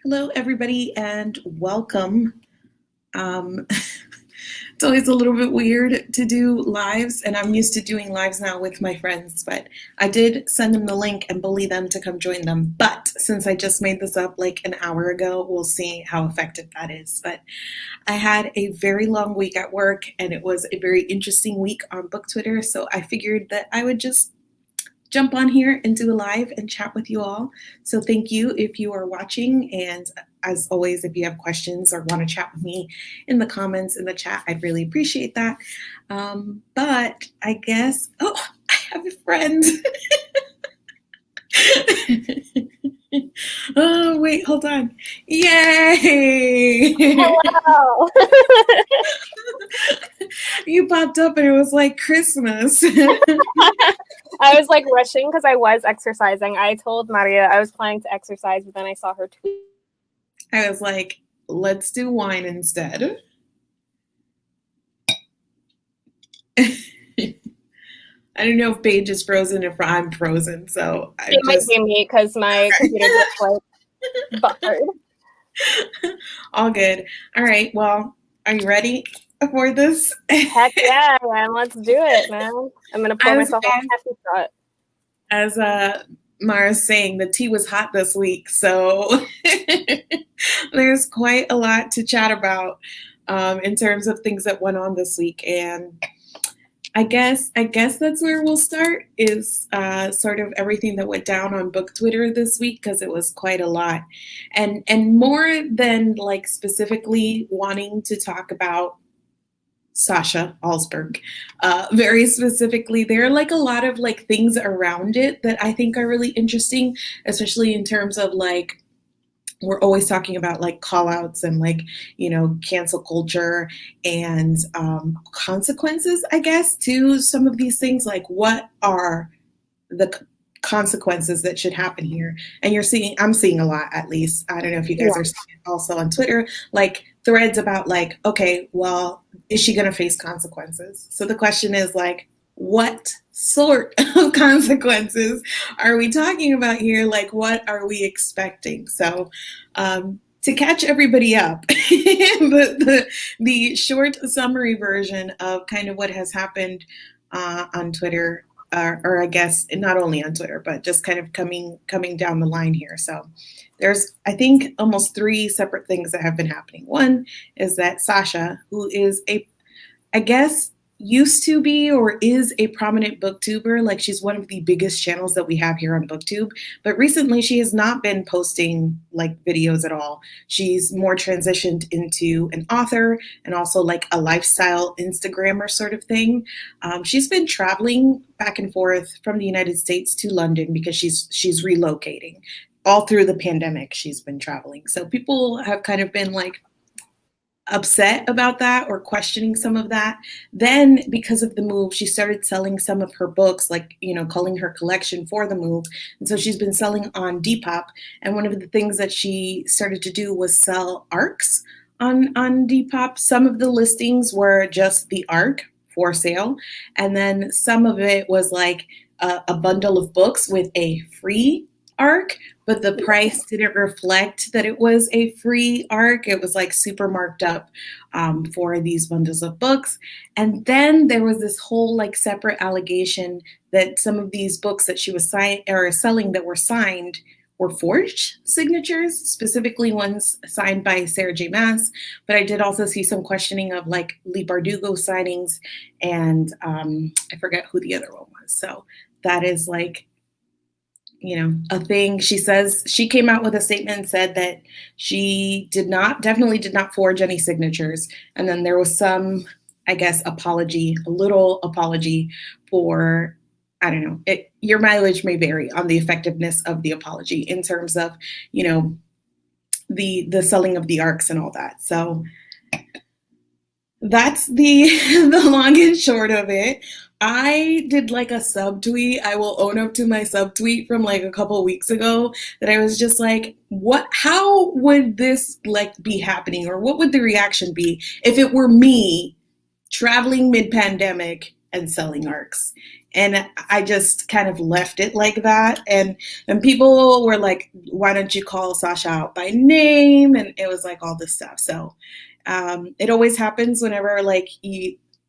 Hello, everybody, and welcome. Um, it's always a little bit weird to do lives, and I'm used to doing lives now with my friends, but I did send them the link and bully them to come join them. But since I just made this up like an hour ago, we'll see how effective that is. But I had a very long week at work, and it was a very interesting week on Book Twitter, so I figured that I would just jump on here and do a live and chat with you all. So thank you if you are watching. And as always, if you have questions or want to chat with me in the comments in the chat, I'd really appreciate that. But I guess, oh, I have a friend. Oh, wait, hold on. Yay! Hello. You popped up and it was like Christmas. I was like rushing because I was exercising. I told Maria I was planning to exercise, but then I saw her tweet. I was like, let's do wine instead. I don't know if Paige is frozen, if I'm frozen, so It might be me because my computer just like buffered. All good. All right, well, are you ready for this? Heck yeah, man. Let's do it, man. I'm going to pour myself a hefty shot. As Mara's saying, the tea was hot this week, so there's quite a lot to chat about in terms of things that went on this week. And I guess that's where we'll start is sort of everything that went down on Book Twitter this week, because it was quite a lot. And more than like specifically wanting to talk about Sasha Alsberg, very specifically, there are like a lot of like things around it that I think are really interesting, especially in terms of like, we're always talking about like call outs and like, cancel culture and consequences, I guess, to some of these things. Like, what are the consequences that should happen here? And I'm seeing a lot, at least. I don't know if you guys are seeing it also on Twitter, like threads about like, okay, well, is she going to face consequences? So the question is like, what sort of consequences are we talking about here? Like, what are we expecting? So to catch everybody up, the short summary version of kind of what has happened on Twitter, or I guess not only on Twitter, but just kind of coming down the line here. So there's, I think, almost three separate things that have been happening. One is that Sasha, who is I guess, used to be or is a prominent booktuber, like she's one of the biggest channels that we have here on BookTube, but recently she has not been posting like videos at all. She's more transitioned into an author and also like a lifestyle Instagrammer sort of thing. She's been traveling back and forth from the United States to London because she's relocating. All through the pandemic, she's been traveling. So people have kind of been like upset about that or questioning some of that. Then because of the move, she started selling some of her books, like, calling her collection for the move. And so she's been selling on Depop. And one of the things that she started to do was sell ARCs on Depop. Some of the listings were just the ARC for sale. And then some of it was like a bundle of books with a free ARC, but the price didn't reflect that it was a free ARC. It was like super marked up for these bundles of books. And then there was this whole like separate allegation that some of these books that she was selling that were signed were forged signatures, specifically ones signed by Sarah J. Maas. But I did also see some questioning of like Lee Bardugo signings, and I forget who the other one was. So that is like, a thing. She says she came out with a statement and said that she definitely did not forge any signatures. And then there was some, I guess, a little apology for, I don't know, your mileage may vary on the effectiveness of the apology in terms of, the selling of the ARCs and all that. So that's the long and short of it. I did like a subtweet. I will own up to my subtweet from like a couple weeks ago that I was just like, how would this like be happening, or what would the reaction be if it were me traveling mid-pandemic and selling arcs. And I just kind of left it like that. And people were like, why don't you call Sasha out by name? And it was like all this stuff. So it always happens whenever like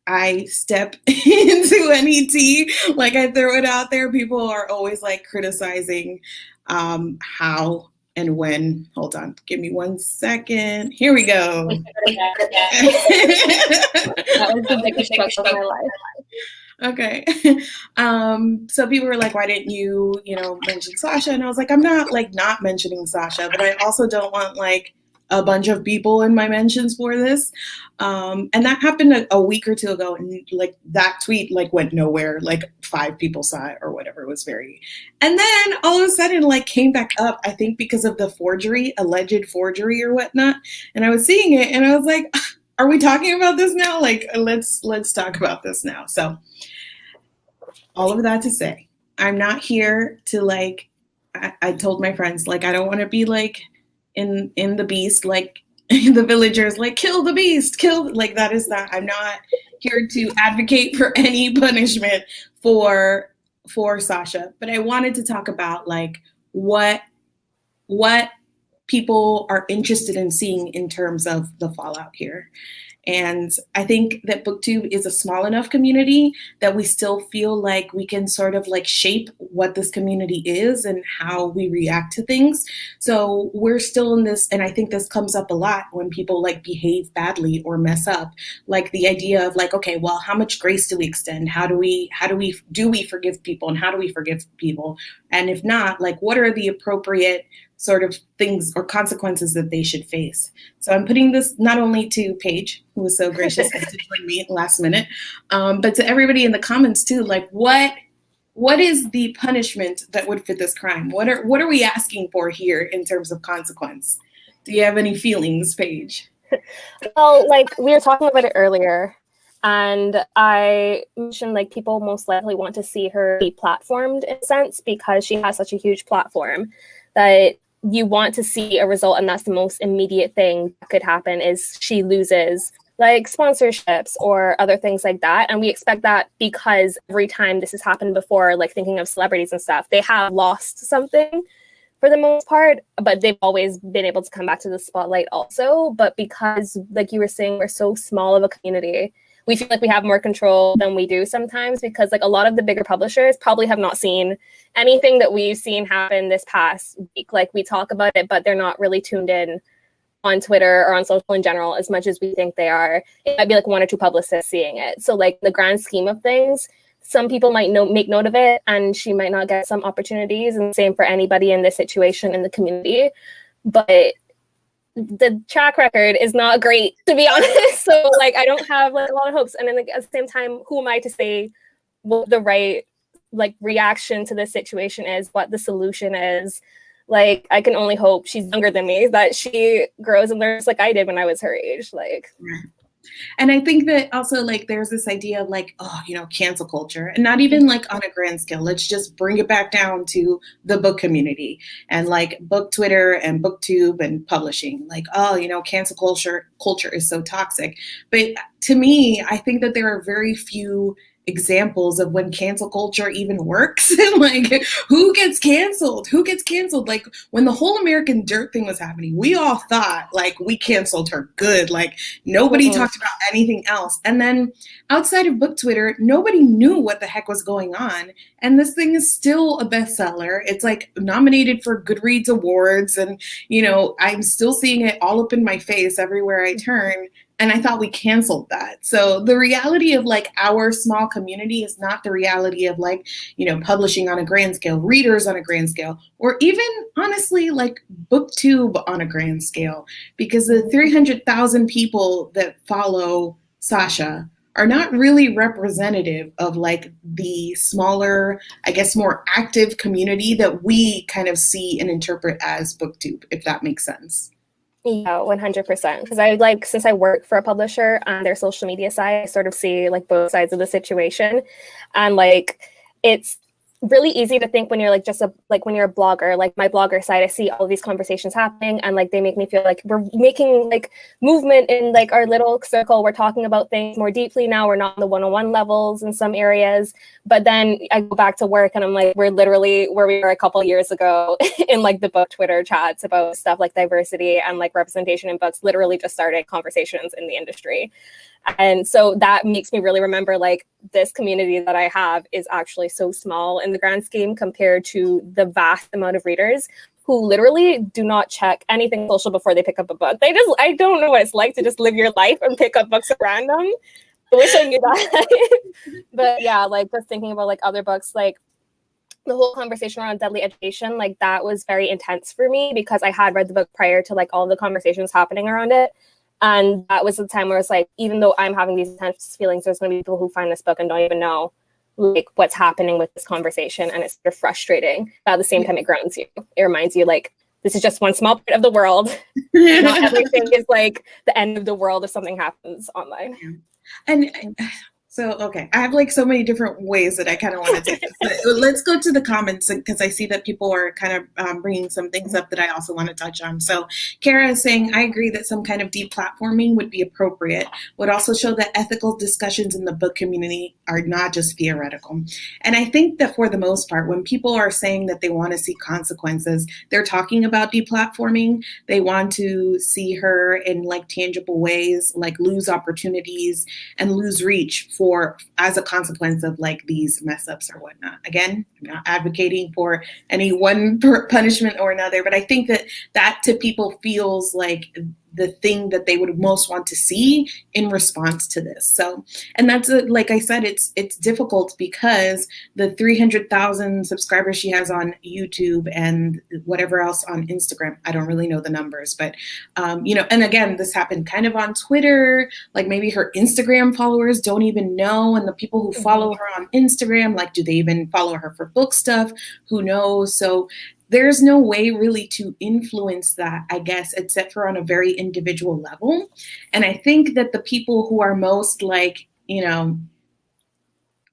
I step into any tea, like I throw it out there, people are always like criticizing how and when. Hold on, give me 1 second. Here we go. That was the biggest struggle of my life. Okay. So people were like, why didn't you, mention Sasha? And I was like, I'm not like not mentioning Sasha, but I also don't want like a bunch of people in my mentions for this. And that happened a week or two ago. And like that tweet like went nowhere. Like 5 people saw it or whatever. It was and then all of a sudden like came back up, I think because of the alleged forgery or whatnot. And I was seeing it and I was like, are we talking about this now? Like, let's talk about this now. So all of that to say, I'm not here to like, I told my friends, like, I don't want to be like in the beast, like the villagers, like kill the beast, like that is that. I'm not here to advocate for any punishment for Sasha, but I wanted to talk about like what people are interested in seeing in terms of the fallout here. And I think that BookTube is a small enough community that we still feel like we can sort of like shape what this community is and how we react to things. So we're still in this, and I think this comes up a lot when people like behave badly or mess up, like the idea of like, okay, well, how much grace do we extend? Do we forgive people, and how do we forgive people? And if not, like, what are the appropriate sort of things or consequences that they should face? So I'm putting this not only to Paige, who was so gracious as to join me last minute, but to everybody in the comments too. Like, what is the punishment that would fit this crime? What are we asking for here in terms of consequence? Do you have any feelings, Paige? Well, like we were talking about it earlier, and I mentioned like people most likely want to see her be platformed in a sense because she has such a huge platform that you want to see a result, and that's the most immediate thing that could happen is she loses like sponsorships or other things like that. And we expect that because every time this has happened before, like thinking of celebrities and stuff, they have lost something for the most part, but they've always been able to come back to the spotlight also. But because, like you were saying, we're so small of a community, we feel like we have more control than we do sometimes, because like a lot of the bigger publishers probably have not seen anything that we've seen happen this past week. Like we talk about it, but they're not really tuned in on Twitter or on social in general as much as we think they are. It might be like 1 or 2 publicists seeing it. So like the grand scheme of things, some people might make note of it and she might not get some opportunities, and same for anybody in this situation in the community. But the track record is not great, to be honest. So like I don't have like a lot of hopes. And then like, at the same time, who am I to say what the right like reaction to this situation is, what the solution is? Like I can only hope she's younger than me, that she grows and learns like I did when I was her age. Like And I think that also like there's this idea of like, cancel culture, and not even like on a grand scale. Let's just bring it back down to the book community and like book Twitter and BookTube and publishing. Like, cancel culture is so toxic. But to me, I think that there are very few examples of when cancel culture even works. Like who gets canceled? Like when the whole American Dirt thing was happening, we all thought like we canceled her good. Like nobody talked about anything else. And then outside of book Twitter, nobody knew what the heck was going on. And this thing is still a bestseller. It's like nominated for Goodreads awards. And, I'm still seeing it all up in my face everywhere I turn. And I thought we canceled that. So the reality of like our small community is not the reality of like, publishing on a grand scale, readers on a grand scale, or even honestly like BookTube on a grand scale, because the 300,000 people that follow Sasha are not really representative of like the smaller, I guess, more active community that we kind of see and interpret as BookTube, if that makes sense. Yeah, 100%. Because I like, since I work for a publisher on their social media side, I sort of see like both sides of the situation. And like, it's really easy to think when you're like just a like when you're a blogger, like my blogger side, I see all these conversations happening and like they make me feel like we're making like movement in like our little circle. We're talking about things more deeply now. We're not on the one-on-one levels in some areas. But then I go back to work and I'm like, we're literally where we were a couple of years ago in like the book Twitter chats about stuff like diversity and like representation in books, literally just started conversations in the industry. And so that makes me really remember like this community that I have is actually so small in the grand scheme compared to the vast amount of readers who literally do not check anything social before they pick up a book. I don't know what it's like to just live your life and pick up books at random. I wish I knew that. But yeah, like just thinking about like other books, like the whole conversation around deadly education, like that was very intense for me because I had read the book prior to like all the conversations happening around it. And that was the time where it's like, even though I'm having these intense feelings, there's going to be people who find this book and don't even know like what's happening with this conversation. And it's sort of frustrating. But at the same time, it grounds you. It reminds you like, this is just one small part of the world. Not everything is like the end of the world if something happens online. And so, okay, I have like so many different ways that I kind of want to take this. But let's go to the comments because I see that people are kind of bringing some things up that I also want to touch on. So Kara is saying, I agree that some kind of deplatforming would be appropriate, would also show that ethical discussions in the book community are not just theoretical. And I think that for the most part, when people are saying that they want to see consequences, they're talking about deplatforming. They want to see her in like tangible ways, like lose opportunities and lose reach for as a consequence of like these mess ups or whatnot. Again, I'm not advocating for any one punishment or another, but I think that to people feels like the thing that they would most want to see in response to this. So, and that's like I said, it's difficult because the 300,000 subscribers she has on YouTube and whatever else on Instagram, I don't really know the numbers, but and again, this happened kind of on Twitter, like maybe her Instagram followers don't even know. And the people who follow her on Instagram, like, do they even follow her for book stuff? Who knows? So there's no way really to influence that, I guess, except for on a very individual level. And I think that the people who are most like,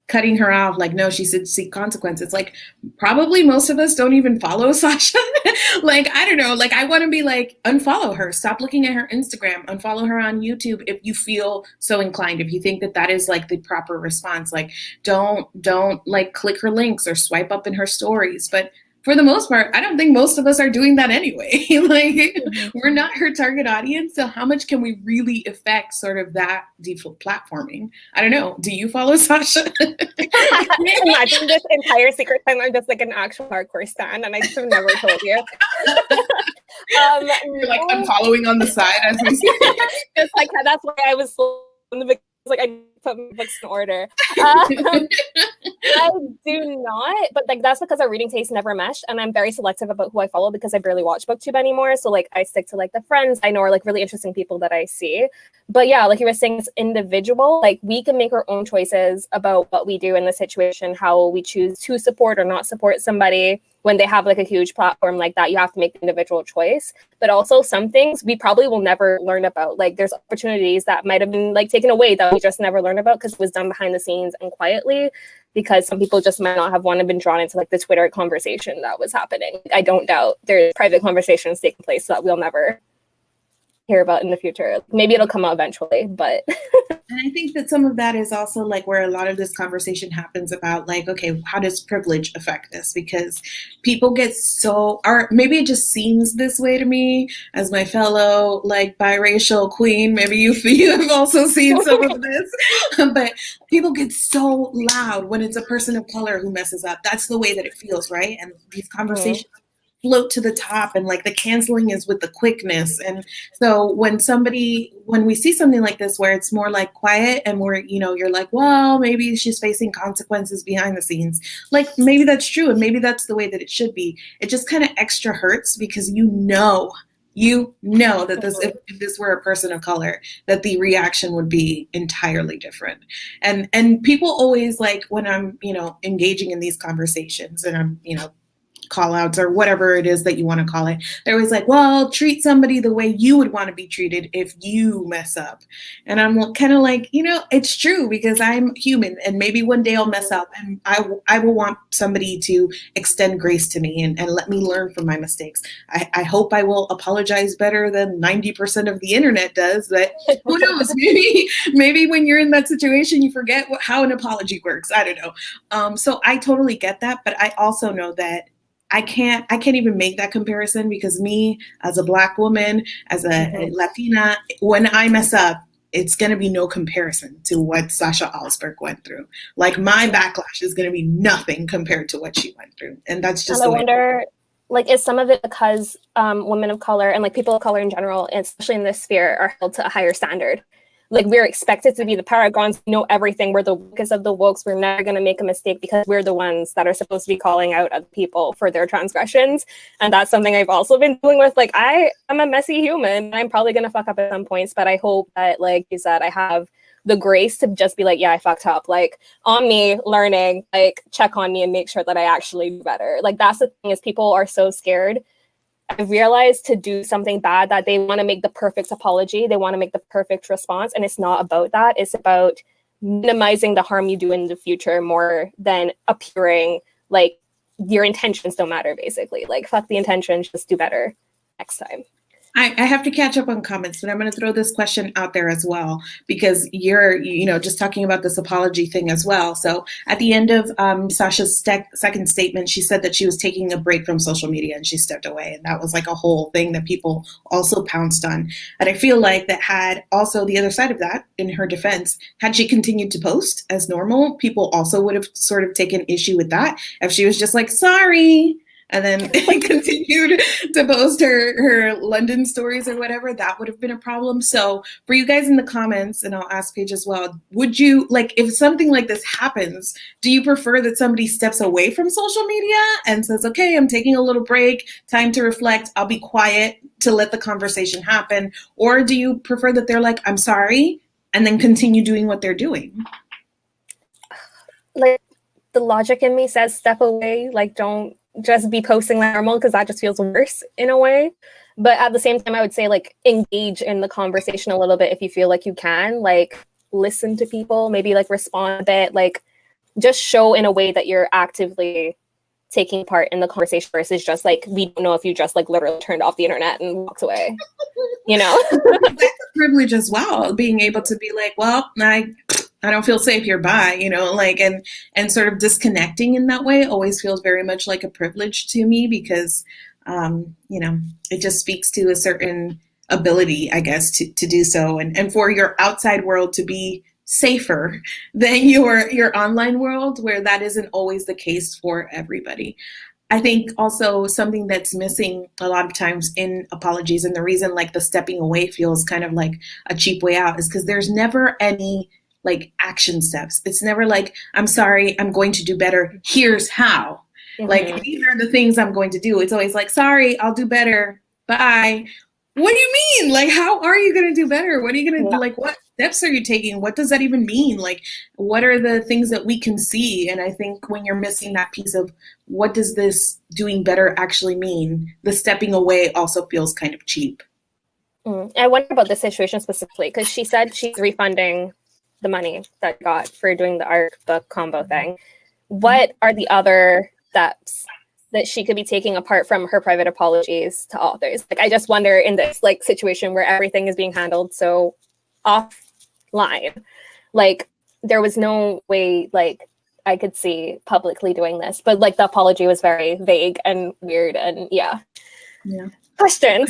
cutting her off, like, no, she should seek consequences. Like, probably most of us don't even follow Sasha. Like, I don't know. Like, I want to be like, unfollow her. Stop looking at her Instagram. Unfollow her on YouTube if you feel so inclined. If you think that that is like the proper response. Like, don't like click her links or swipe up in her stories. But for the most part, I don't think most of us are doing that anyway. Like, we're not her target audience. So how much can we really affect sort of that default platforming? I don't know. Do you follow Sasha? Imagine this entire secret time I'm just like an actual hardcore stan and I just have never told you. You're like unfollowing on the side as we see. Just like that's why I was in the beginning, like I put my books in order. I do not, but like that's because our reading tastes never meshed, and I'm very selective about who I follow because I barely watch BookTube anymore. So like I stick to like the friends I know are like really interesting people that I see. But yeah, like you were saying, it's individual. Like we can make our own choices about what we do in the situation, how we choose to support or not support somebody. When they have like a huge platform like that, you have to make the individual choice. But also some things we probably will never learn about. Like there's opportunities that might have been like taken away that we just never learned about because it was done behind the scenes and quietly, because some people just might not have wanted to been drawn into like the Twitter conversation that was happening. I don't doubt there's private conversations taking place that we'll never hear about in the future. Maybe it'll come out eventually, but and I think that some of that is also like where a lot of this conversation happens about like, okay, how does privilege affect this? Because people get so, or maybe it just seems this way to me as my fellow like biracial queen. Maybe you have also seen some of this, but people get so loud when it's a person of color who messes up. That's the way that it feels, right? And these conversations float to the top, and like the canceling is with the quickness. And so when we see something like this where it's more like quiet and we're, you're like, well, maybe she's facing consequences behind the scenes. Like maybe that's true. And maybe that's the way that it should be. It just kind of extra hurts because you know that if this were a person of color, that the reaction would be entirely different. And people always like when I'm, engaging in these conversations and I'm, call outs or whatever it is that you want to call it. They're always like, well, treat somebody the way you would want to be treated if you mess up. And I'm kind of like, it's true because I'm human and maybe one day I'll mess up and I will want somebody to extend grace to me and let me learn from my mistakes. I hope I will apologize better than 90% of the internet does, but who knows? Maybe when you're in that situation, you forget how an apology works. I don't know. So I totally get that, but I also know that I can't even make that comparison because me as a Black woman, as a Latina, when I mess up, it's going to be no comparison to what Sasha Alsberg went through. Like my backlash is going to be nothing compared to what she went through. And that's just and I wonder, like, is some of it because women of color and like people of color in general, especially in this sphere, are held to a higher standard? Like we're expected to be the paragons, know everything. We're the wokest of the wokes. We're never going to make a mistake because we're the ones that are supposed to be calling out other people for their transgressions. And that's something I've also been dealing with. Like I'm a messy human. I'm probably going to fuck up at some points, but I hope that, like you said, I have the grace to just be like, yeah, I fucked up. Like on me, learning, like check on me and make sure that I actually do better. Like that's the thing is people are so scared. I realized to do something bad that they want to make the perfect apology. They want to make the perfect response. And it's not about that. It's about minimizing the harm you do in the future more than appearing like your intentions don't matter, basically. Like, fuck the intentions, just do better next time. I have to catch up on comments, but I'm going to throw this question out there as well, because you're, just talking about this apology thing as well. So at the end of Sasha's second statement, she said that she was taking a break from social media and she stepped away. And that was like a whole thing that people also pounced on. And I feel like that had also the other side of that, in her defense, had she continued to post as normal, people also would have sort of taken issue with that. If she was just like, sorry, and then continued to post her London stories or whatever, that would have been a problem. So for you guys in the comments, and I'll ask Paige as well, would you, like, if something like this happens, do you prefer that somebody steps away from social media and says, okay, I'm taking a little break, time to reflect, I'll be quiet to let the conversation happen? Or do you prefer that they're like, I'm sorry, and then continue doing what they're doing? Like, the logic in me says step away, like, don't just be posting like normal, because that just feels worse in a way. But at the same time, I would say, like, engage in the conversation a little bit if you feel like you can, like, listen to people, maybe like respond a bit, like just show in a way that you're actively taking part in the conversation versus just like, we don't know if you just like literally turned off the internet and walked away, That's a privilege as well, being able to be like, well, I don't feel safe here, bye, like, and sort of disconnecting in that way always feels very much like a privilege to me, because, it just speaks to a certain ability, I guess, to do so, and for your outside world to be safer than your online world, where that isn't always the case for everybody. I think also something that's missing a lot of times in apologies, and the reason like the stepping away feels kind of like a cheap way out, is because there's never any like action steps. It's never like, I'm sorry, I'm going to do better, here's how. Like, these are the things I'm going to do. It's always like, sorry, I'll do better, bye. What do you mean? Like, how are you going to do better? What are you going to do? Like, what steps are you taking? What does that even mean? Like, what are the things that we can see? And I think when you're missing that piece of what does this doing better actually mean, the stepping away also feels kind of cheap. I wonder about this situation specifically, because she said she's refunding the money that she got for doing the art book combo thing. What are the other steps that she could be taking apart from her private apologies to authors? Like, I just wonder, in this like situation where everything is being handled so offline, like there was no way like I could see publicly doing this, but like the apology was very vague and weird, and yeah. Questions.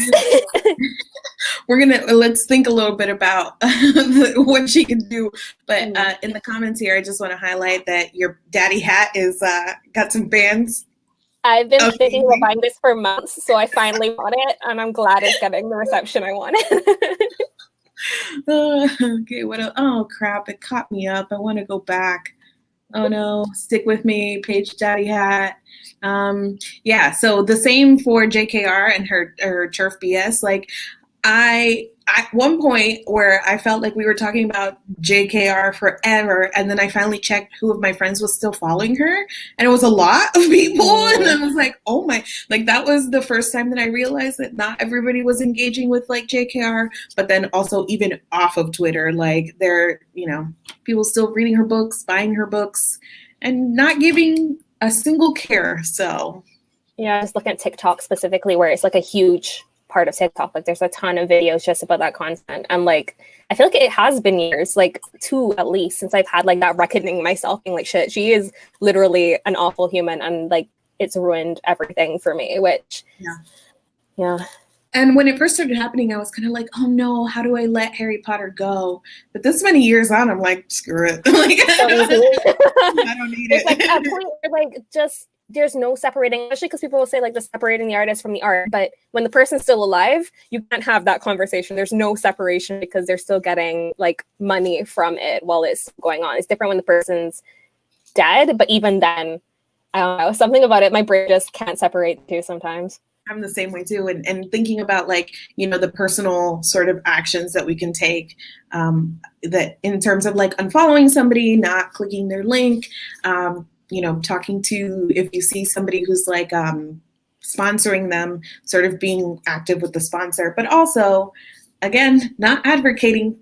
Let's think a little bit about what she can do. But in the comments here, I just want to highlight that your daddy hat is got some fans. I've been thinking about buying this for months, so I finally bought it, and I'm glad it's getting the reception I wanted. Okay, what else? Oh crap, it caught me up. I want to go back. Oh no, stick with me, Paige daddy hat. So the same for JKR and her turf BS. Like, at one point where I felt like we were talking about JKR forever, and then I finally checked who of my friends was still following her, and it was a lot of people, and I was like, oh my, like that was the first time that I realized that not everybody was engaging with like JKR, but then also even off of Twitter, like they're, people still reading her books, buying her books, and not giving a single care, so. Yeah, just looking at TikTok specifically, where it's like a huge part of TikTok. Like there's a ton of videos just about that content. And like, I feel like it has been years, like 2 at least, since I've had like that reckoning myself being like, shit, she is literally an awful human. And like, it's ruined everything for me, which, yeah. And when it first started happening, I was kind of like, oh no, how do I let Harry Potter go? But this many years on, I'm like, screw it. Like, I don't need it's it. Like a point where like just there's no separating, especially because people will say like just separating the artist from the art. But when the person's still alive, you can't have that conversation. There's no separation because they're still getting like money from it while it's going on. It's different when the person's dead, but even then, I don't know, something about it, my brain just can't separate the two sometimes. I'm the same way too. And thinking about like, the personal sort of actions that we can take, that in terms of like unfollowing somebody, not clicking their link, talking to, if you see somebody who's like sponsoring them, sort of being active with the sponsor, but also, again, not advocating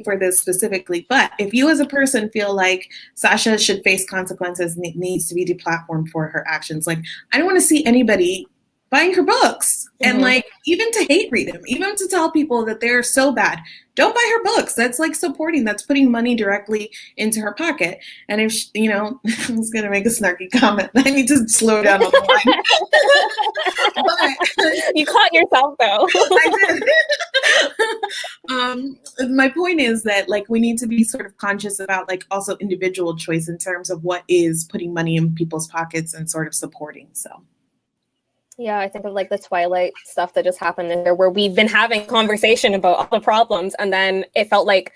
for this specifically, but if you as a person feel like Sasha should face consequences and it needs to be deplatformed for her actions, like I don't want to see anybody buying her books and like even to hate read them, even to tell people that they're so bad. Don't buy her books. That's like supporting, that's putting money directly into her pocket. And if, I was going to make a snarky comment. I need to slow down on the line. But, you caught yourself though. I did. My point is that like we need to be sort of conscious about like also individual choice in terms of what is putting money in people's pockets and sort of supporting. So. Yeah, I think of like the Twilight stuff that just happened in there where we've been having conversation about all the problems and then it felt like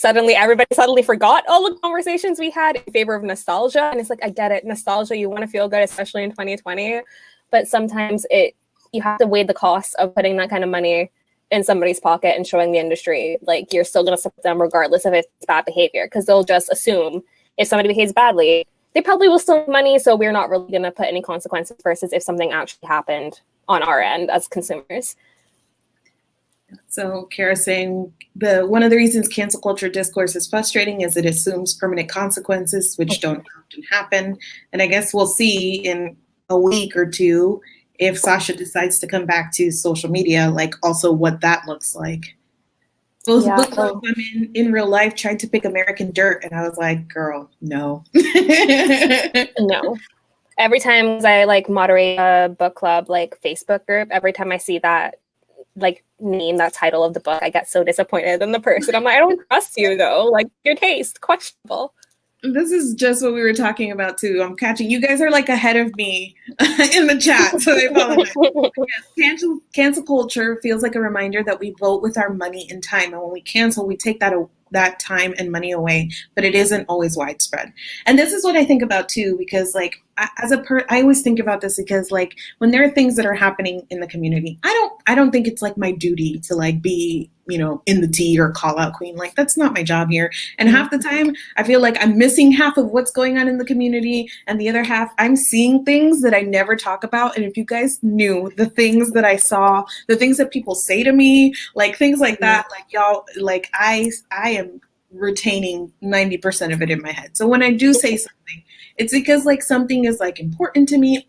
everybody suddenly forgot all the conversations we had in favor of nostalgia. And it's like, I get it, nostalgia, you want to feel good, especially in 2020. But sometimes you have to weigh the cost of putting that kind of money in somebody's pocket and showing the industry like you're still going to support them regardless of if it's bad behavior, because they'll just assume if somebody behaves badly, they probably will steal money, so we're not really going to put any consequences versus if something actually happened on our end as consumers. So Kara saying one of the reasons cancel culture discourse is frustrating is it assumes permanent consequences, which don't often happen. And I guess we'll see in a week or two if Sasha decides to come back to social media, like also what that looks like. Both book club women in real life tried to pick American Dirt, and I was like, girl, no. No. Every time I like moderate a book club like Facebook group, every time I see that like name, that title of the book, I get so disappointed in the person. I'm like, I don't trust you though. Like your taste, questionable. This is just what we were talking about too. I'm catching you guys are like ahead of me in the chat, so I apologize. Yes, cancel culture feels like a reminder that we vote with our money and time, and when we cancel, we take that time and money away. But it isn't always widespread, and this is what I think about too, because like I always think about this because like when there are things that are happening in the community, I don't think it's like my duty to like be in the tea or call out queen. Like that's not my job here. And half the time I feel like I'm missing half of what's going on in the community, and the other half I'm seeing things that I never talk about. And if you guys knew the things that I saw, the things that people say to me, like things like that, like y'all, like I am retaining 90% of it in my head. So when I do say something, it's because like something is like important to me,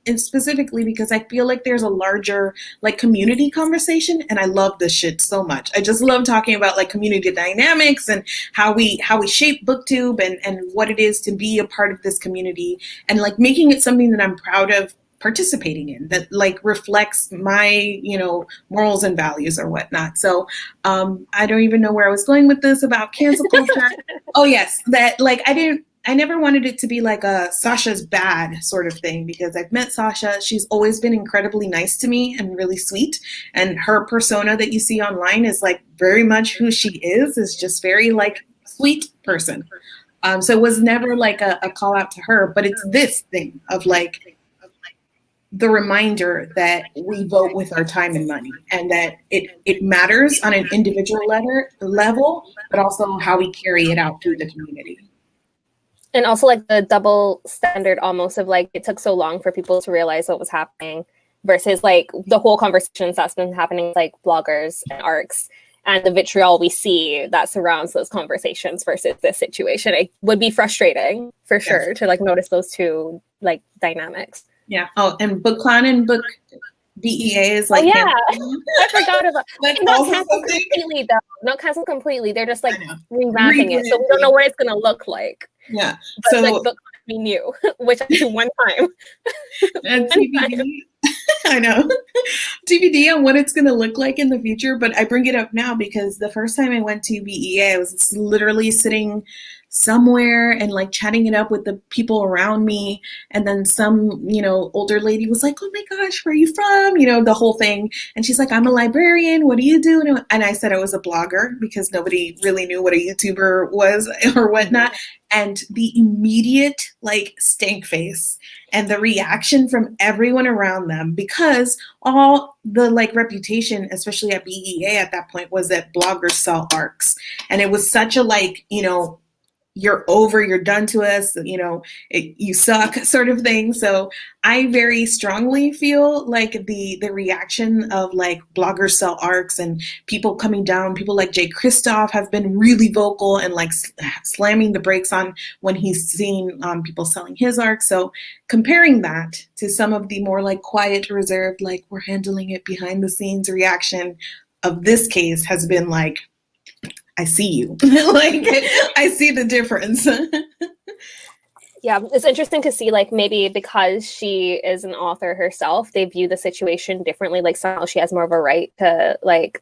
and specifically because I feel like there's a larger like community conversation, and I love this shit so much. I just love talking about like community dynamics and how we shape BookTube and what it is to be a part of this community, and like making it something that I'm proud of participating in, that like reflects my morals and values or whatnot. So I don't even know where I was going with this about cancel culture. Oh yes, that like I never wanted it to be like a Sasha's bad sort of thing, because I've met Sasha. She's always been incredibly nice to me and really sweet. And her persona that you see online is like very much who she is just very like sweet person. So it was never like a call out to her, but it's this thing of like the reminder that we vote with our time and money, and that it matters on an individual level, but also how we carry it out through the community. And also like the double standard almost of like it took so long for people to realize what was happening versus like the whole conversations that's been happening with like bloggers and ARCs and the vitriol we see that surrounds those conversations versus this situation. It would be frustrating for sure to like notice those two like dynamics. Yeah. Oh, and Book Clan and Book DEA is like, I forgot about that. Not canceled completely though. Not canceled completely. They're just like revamping it, so we don't know what it's gonna look like. Yeah. But so like Book we knew, which I did one time. And TBD, I know. TBD on what it's gonna look like in the future. But I bring it up now because the first time I went to BEA, I was literally sitting somewhere and like chatting it up with the people around me, and then some older lady was like, oh my gosh, where are you from, the whole thing, and she's like, I'm a librarian, what do you do? And I said I was a blogger because nobody really knew what a YouTuber was or whatnot. And the immediate like stank face and the reaction from everyone around them, because all the like reputation, especially at BEA at that point, was that bloggers sell ARCs, and it was such a like you're over, you're done to us, you suck sort of thing. So I very strongly feel like the reaction of like bloggers sell ARCs and people coming down, people like Jay Kristoff have been really vocal and like slamming the brakes on when he's seen people selling his ARCs. So comparing that to some of the more like quiet, reserved, like we're handling it behind the scenes reaction of this case has been like, I see you. Like, I see the difference. Yeah, it's interesting to see, like, maybe because she is an author herself, they view the situation differently. Like, somehow she has more of a right to, like,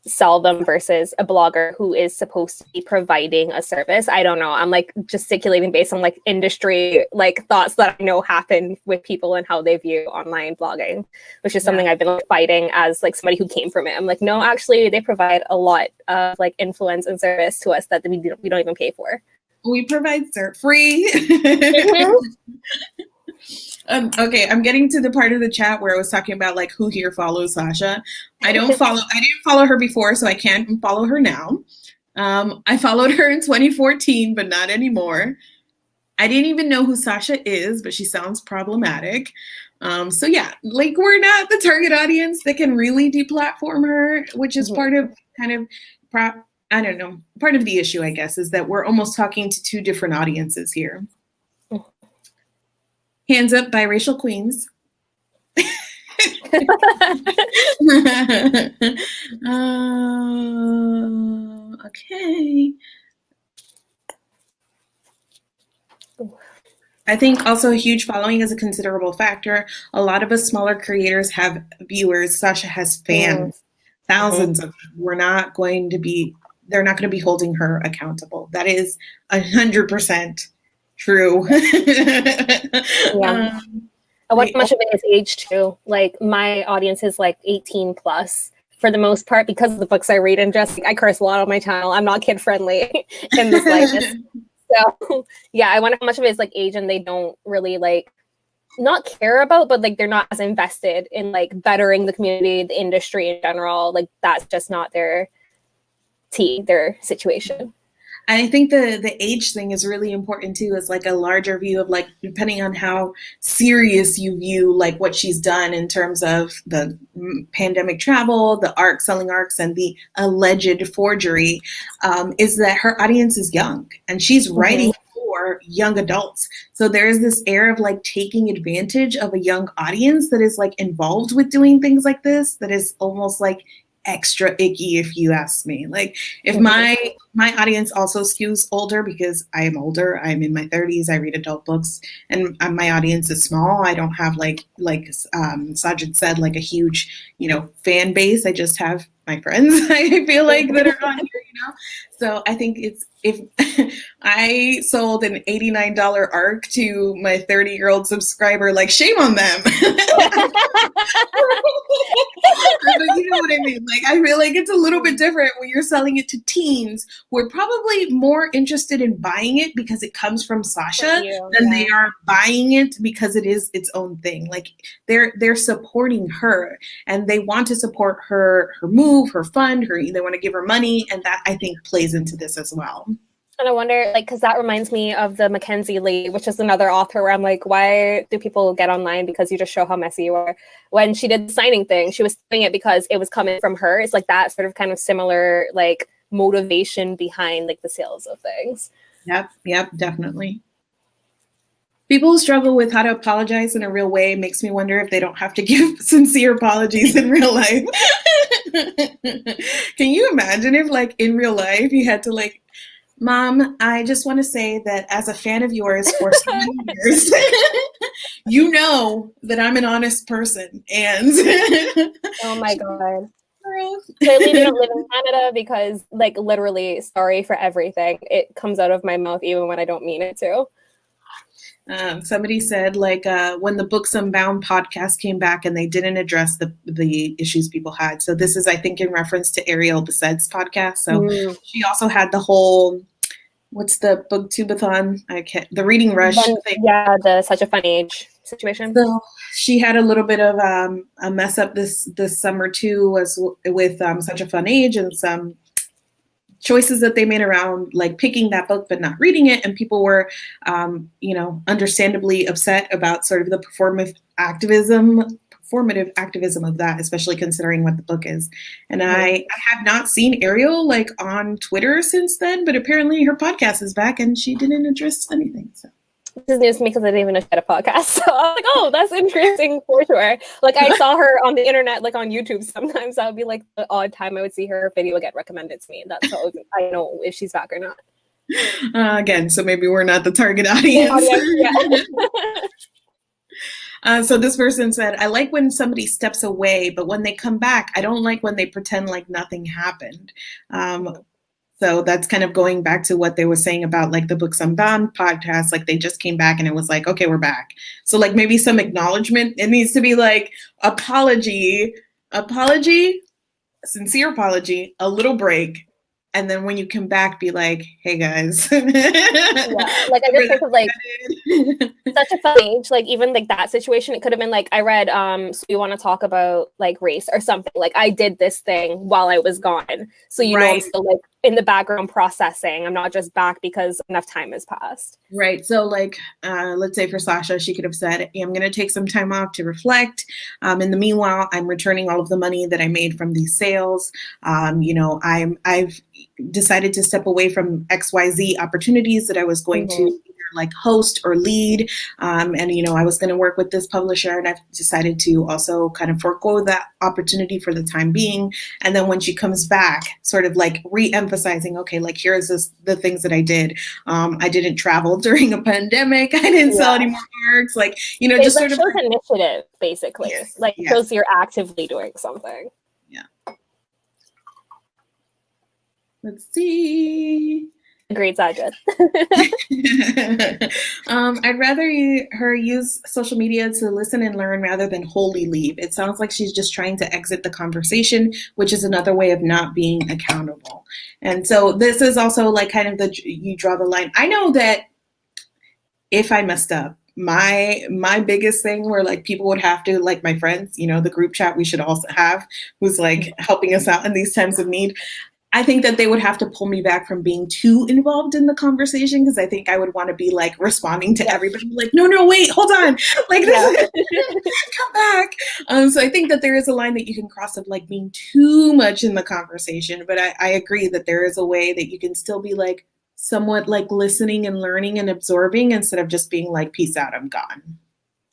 sell them versus a blogger who is supposed to be providing a service. I don't know. I'm, like, gesticulating based on, like, industry, like, thoughts that I know happen with people and how they view online blogging, which is something I've been like, fighting as, like, somebody who came from it. I'm like, no, actually, they provide a lot of, like, influence and service to us that we don't even pay for. We provide free. Okay, I'm getting to the part of the chat where I was talking about like who here follows Sasha. I didn't follow her before, so I can't follow her now. I followed her in 2014, but not anymore. I didn't even know who Sasha is, but she sounds problematic. So yeah, like we're not the target audience that can really deplatform her, which is part of I don't know, part of the issue, I guess, is that we're almost talking to two different audiences here. Hands up, biracial queens. Okay. I think also a huge following is a considerable factor. A lot of us smaller creators have viewers. Sasha has fans, thousands of them. They're not going to be holding her accountable. That is 100% true. Yeah. I wonder how much of it is age too. Like my audience is like 18 plus for the most part because of the books I read, and just I curse a lot on my channel. I'm not kid friendly in the slightest. So yeah, I wonder how much of it is like age and they don't really like not care about, but like they're not as invested in like bettering the community, the industry in general. Like that's just not their situation. And I think the age thing is really important too, as like a larger view of like, depending on how serious you view like what she's done in terms of the pandemic travel, the selling ARCs and the alleged forgery, is that her audience is young and she's writing for young adults. So there's this air of like taking advantage of a young audience that is like involved with doing things like this, that is almost like extra icky, if you ask me. Like if my audience also skews older, because I am older, I'm in my 30s, I read adult books, and my audience is small. I don't have like Sajid said, like a huge fan base. I just have my friends, I feel like, that are on here, So I think if I sold an $89 ARC to my 30-year-old subscriber, like shame on them. you know what I mean? Like, I feel like it's a little bit different when you're selling it to teens who are probably more interested in buying it because it comes from Sasha than they are buying it because it is its own thing. Like, they're supporting her and they want to support her move, her fund, they want to give her money, and that I think plays into this as well. And I wonder, like, because that reminds me of the Mackenzie Lee, which is another author where I'm like, why do people get online because you just show how messy you are? When she did the signing thing, she was doing it because it was coming from her. It's like that sort of kind of similar, like, motivation behind, like, the sales of things. Yep, definitely. People who struggle with how to apologize in a real way makes me wonder if they don't have to give sincere apologies in real life. Can you imagine if, like, in real life you had to, like, Mom, I just want to say that as a fan of yours for so many years, you know that I'm an honest person. And oh my God. Clearly they don't live in Canada because, like, literally, sorry for everything. It comes out of my mouth even when I don't mean it to. Somebody said, like, when the Books Unbound podcast came back and they didn't address the issues people had. So this is, I think, in reference to Ariel Basset's podcast. So she also had the whole, what's the booktubeathon? The reading rush thing. Yeah, the Such a Fun Age situation. So she had a little bit of a mess up this summer too, with Such a Fun Age and some choices that they made around, like, picking that book but not reading it, and people were understandably upset about sort of the performative activism of that, especially considering what the book is. And I have not seen Ariel, like, on Twitter since then, but apparently her podcast is back and she didn't address anything. So this is news to me because I didn't even know she had a podcast. So I was like, oh, that's interesting for sure. Like, I saw her on the internet, like on YouTube. Sometimes that would be like the odd time I would see her video get recommended to me. That's how I know if she's back or not. Again, so maybe we're not the target audience. So this person said, I like when somebody steps away, but when they come back, I don't like when they pretend like nothing happened. So that's kind of going back to what they were saying about, like, the Books Unbound podcast. Like, they just came back and it was like, okay, we're back. So, like, maybe some acknowledgement. It needs to be like apology, sincere apology, a little break. And then when you come back, be like, hey, guys. Like, I just think of, like, Such a Fun Age, like, even, like, that situation, it could have been, like, I read, so you want to talk about, like, race or something. Like, I did this thing while I was gone. So, you know, I'm still, like, in the background processing. I'm not just back because enough time has passed. Right. So, like, let's say for Sasha, she could have said, hey, I'm going to take some time off to reflect. In the meanwhile, I'm returning all of the money that I made from these sales. I've decided to step away from XYZ opportunities that I was going to either, like, host or lead. And I was going to work with this publisher, and I've decided to also kind of forego that opportunity for the time being. And then when she comes back, sort of like re-emphasizing, okay, like, here's the things that I did. I didn't travel during a pandemic. I didn't sell any more works. Like, it just sort of shows initiative, basically. Yes, like, shows you're actively doing something. Yeah. Let's see. Agreed, Sajid. I'd rather her use social media to listen and learn rather than wholly leave. It sounds like she's just trying to exit the conversation, which is another way of not being accountable. And so this is also, like, kind of you draw the line. I know that if I messed up, my biggest thing where, like, people would have to, like, my friends, the group chat we should also have, who's, like, helping us out in these times of need. I think that they would have to pull me back from being too involved in the conversation, because I think I would want to be, like, responding to everybody, like, no, wait, hold on, like, come back. So I think that there is a line that you can cross of, like, being too much in the conversation, but I agree that there is a way that you can still be, like, somewhat, like, listening and learning and absorbing instead of just being like, peace out, I'm gone.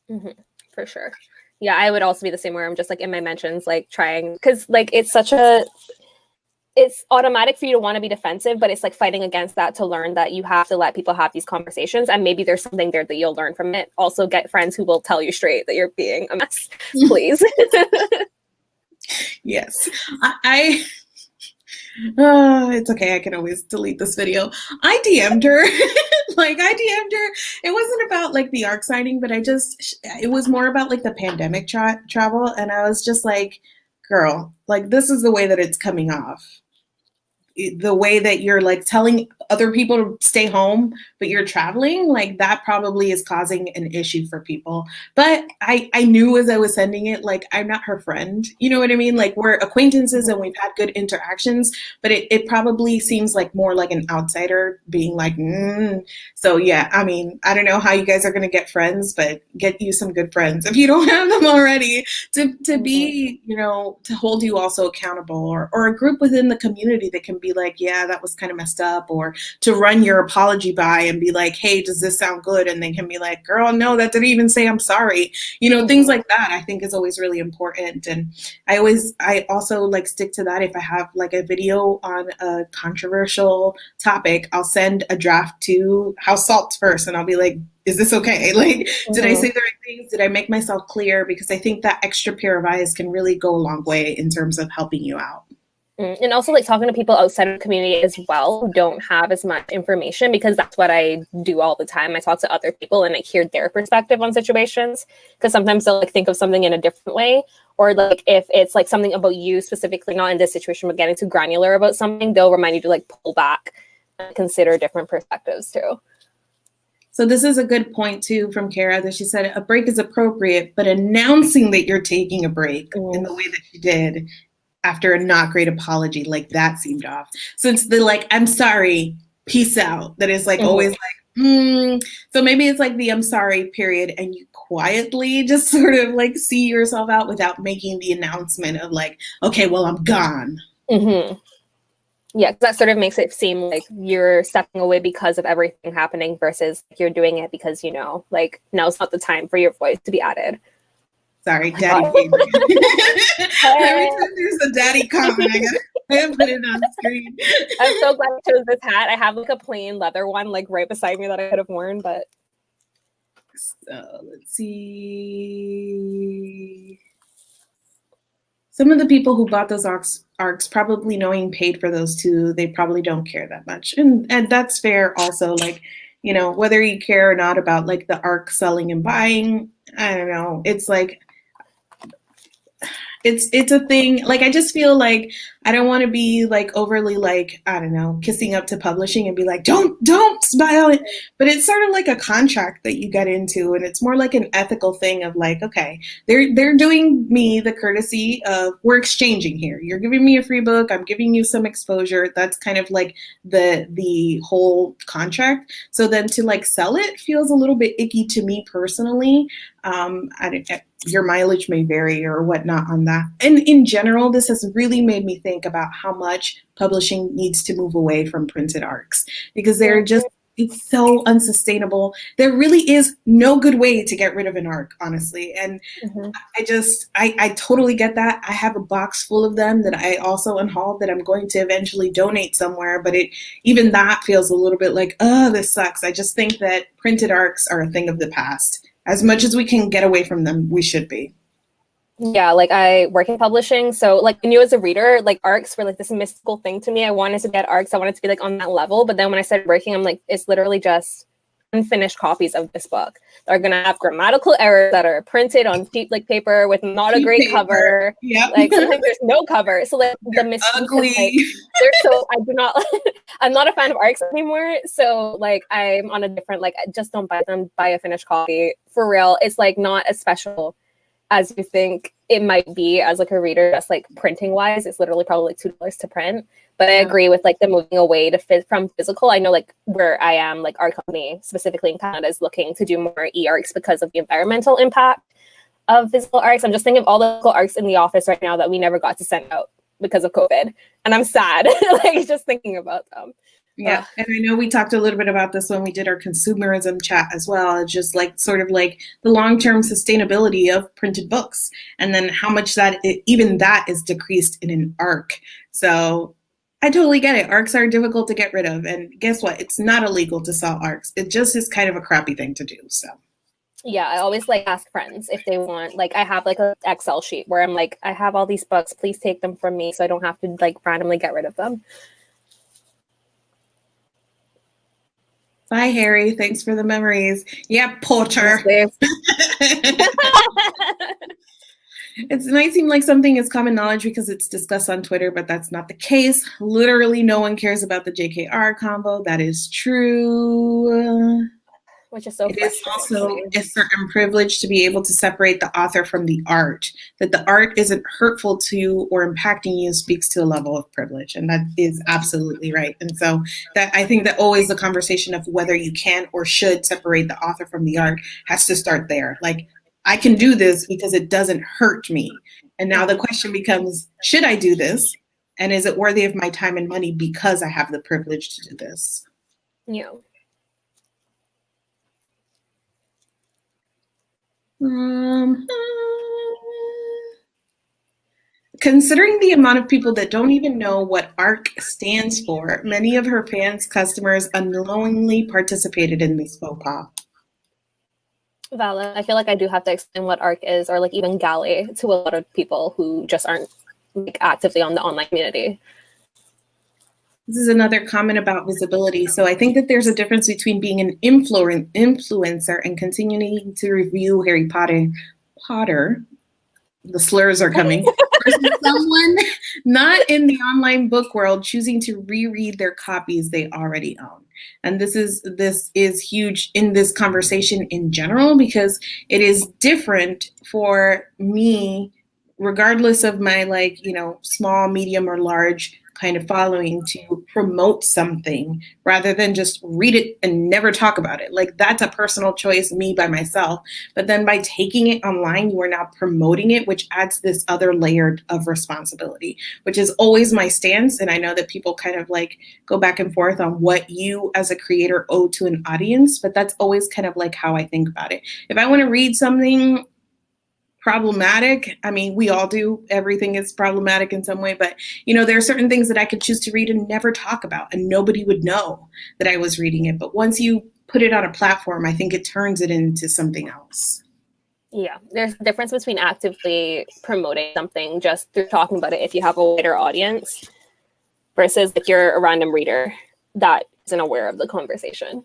Mm-hmm. For sure. Yeah, I would also be the same, where I'm just, like, in my mentions, like, trying, because, like, it's automatic for you to want to be defensive, but it's, like, fighting against that to learn that you have to let people have these conversations, and maybe there's something there that you'll learn from it. Also, get friends who will tell you straight that you're being a mess, please. Yes. It's okay. I can always delete this video. I DM'd her. It wasn't about, like, the ARC signing, but it was more about, like, the pandemic travel. And I was just like, girl, like this is the way that it's coming off. The way that you're like telling other people to stay home, but you're traveling, like that probably is causing an issue for people. But I knew as I was sending it, like I'm not her friend. You know what I mean? Like we're acquaintances and we've had good interactions, but it probably seems like more like an outsider being like, So yeah, I mean, I don't know how you guys are gonna get friends, but get you some good friends if you don't have them already to be, you know, to hold you also accountable, or a group within the community that can be like, yeah, that was kind of messed up, or to run your apology by and be like, hey, does this sound good? And they can be like, girl, no, that didn't even say I'm sorry. You know, things like that I think is always really important. And I also like stick to that. If I have like a video on a controversial topic, I'll send a draft to House Salt first and I'll be like, is this okay? Like, did I say the right things? Did I make myself clear? Because I think that extra pair of eyes can really go a long way in terms of helping you out. And also like talking to people outside of the community as well who don't have as much information, because that's what I do all the time. I talk to other people and I hear their perspective on situations, because sometimes they'll like think of something in a different way, or like if it's like something about you specifically, not in this situation, but getting too granular about something, they'll remind you to like pull back and consider different perspectives too. So this is a good point too from Kara, that she said a break is appropriate, but announcing that you're taking a break in the way that she did after a not great apology, like that seemed off. So it's the like, I'm sorry, peace out, that is like always like, So maybe it's like the I'm sorry period, and you quietly just sort of like see yourself out without making the announcement of like, okay, well, I'm gone. Yeah, that sort of makes it seem like you're stepping away because of everything happening versus you're doing it because, you know, like now's not the time for your voice to be added. Sorry, daddy favorite. Every time there's a daddy comment, I gotta put it on screen. I'm so glad I chose this hat. I have like a plain leather one like right beside me that I could have worn, but so let's see. Some of the people who bought those arcs probably knowing paid for those too, they probably don't care that much. And that's fair also, like, you know, whether you care or not about like the arc selling and buying, I don't know. It's like, it's a thing. Like, I just feel like I don't want to be like overly like, I don't know, kissing up to publishing and be like, don't smile it. But it's sort of like a contract that you get into, and it's more like an ethical thing of like, okay, they're doing me the courtesy of, we're exchanging here. You're giving me a free book, I'm giving you some exposure. That's kind of like the whole contract. So then to like sell it feels a little bit icky to me personally. Your mileage may vary or whatnot on that. And in general, this has really made me think about how much publishing needs to move away from printed arcs, because they're just, it's so unsustainable. There really is no good way to get rid of an arc, honestly. And I totally get that. I have a box full of them that I also unhauled that I'm going to eventually donate somewhere. But even that feels a little bit like, oh, this sucks. I just think that printed arcs are a thing of the past. As much as we can get away from them, we should be. Yeah, like I work in publishing, so like I knew as a reader, like arcs were like this mystical thing to me. I wanted to get arcs, I wanted to be like on that level, but then when I started working, I'm like, it's literally just unfinished copies of this book that are gonna have grammatical errors that are printed on cheap like paper with not a great cover. Yep. Like sometimes there's no cover, so like the ugly. Like, they're so I do not. I'm not a fan of arcs anymore. So like I'm on a different like I just don't buy them. Buy a finished copy for real. It's like not as special as you think it might be as like a reader. Just like printing wise, it's literally probably like $2 to print. But I agree with like the moving away to from physical. I know like where I am, like our company specifically in Canada is looking to do more e-arcs because of the environmental impact of physical arcs. I'm just thinking of all the physical arcs in the office right now that we never got to send out because of COVID, and I'm sad like just thinking about them. Yeah, and I know we talked a little bit about this when we did our consumerism chat as well. It's just like sort of like the long-term sustainability of printed books, and then how much that even that is decreased in an arc. So I totally get it. Arcs are difficult to get rid of, and guess what? It's not illegal to sell arcs. It just is kind of a crappy thing to do. So. Yeah, I always like ask friends if they want, like I have like an Excel sheet where I'm like, I have all these books, please take them from me so I don't have to like randomly get rid of them. Bye, Harry. Thanks for the memories. Yeah, Potter. It might seem like something is common knowledge because it's discussed on Twitter, but that's not the case. Literally, no one cares about the JKR combo. That is true. Which is so It is frustrating. also a certain privilege to be able to separate the author from the art. That the art isn't hurtful to or impacting you speaks to a level of privilege. And that is absolutely right. And so that I think that always the conversation of whether you can or should separate the author from the art has to start there. Like, I can do this because it doesn't hurt me. And now the question becomes, should I do this? And is it worthy of my time and money because I have the privilege to do this? Yeah. Considering the amount of people that don't even know what ARC stands for, many of her fans, customers unknowingly participated in this faux pas. Valid. I feel like I do have to explain what ARC is, or like even Galley, to a lot of people who just aren't like actively on the online community. This is another comment about visibility. So I think that there's a difference between being an influencer and continuing to review Harry Potter. The slurs are coming. Versus someone not in the online book world choosing to reread their copies they already own. And this is huge in this conversation in general, because it is different for me, regardless of my small, medium, or large kind of following, to promote something rather than just read it and never talk about it. Like, that's a personal choice, me by myself. But then by taking it online, you are now promoting it, which adds this other layer of responsibility, which is always my stance. And I know that people kind of like go back and forth on what you as a creator owe to an audience, but that's always kind of like how I think about it. If I want to read something problematic, I mean, we all do. Everything is problematic in some way, but there are certain things that I could choose to read and never talk about, and nobody would know that I was reading it. But once you put it on a platform, I think it turns it into something else. Yeah, there's a difference between actively promoting something just through talking about it if you have a wider audience, versus if you're a random reader that isn't aware of the conversation.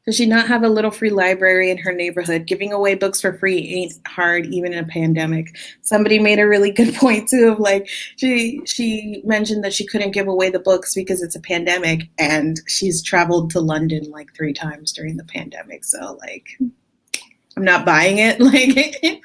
Does she not have a little free library in her neighborhood? Giving away books for free ain't hard, even in a pandemic. Somebody made a really good point too, of like, she mentioned that she couldn't give away the books because it's a pandemic, and she's traveled to London like 3 times during the pandemic. So like, I'm not buying it. Like,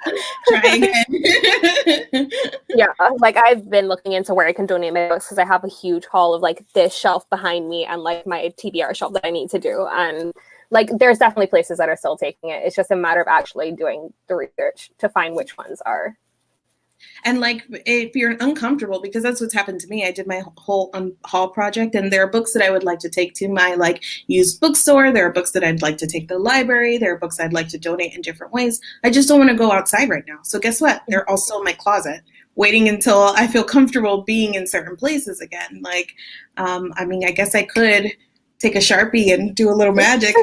try again. Yeah, like I've been looking into where I can donate my books, because I have a huge haul of like this shelf behind me and like my TBR shelf that I need to do. And like, there's definitely places that are still taking it. It's just a matter of actually doing the research to find which ones are. And like, if you're uncomfortable, because that's what's happened to me, I did my whole haul project, and there are books that I would like to take to my like used bookstore. There are books that I'd like to take to the library. There are books I'd like to donate in different ways. I just don't want to go outside right now. So guess what? They're also in my closet, waiting until I feel comfortable being in certain places again. Like, I mean, I guess I could take a Sharpie and do a little magic.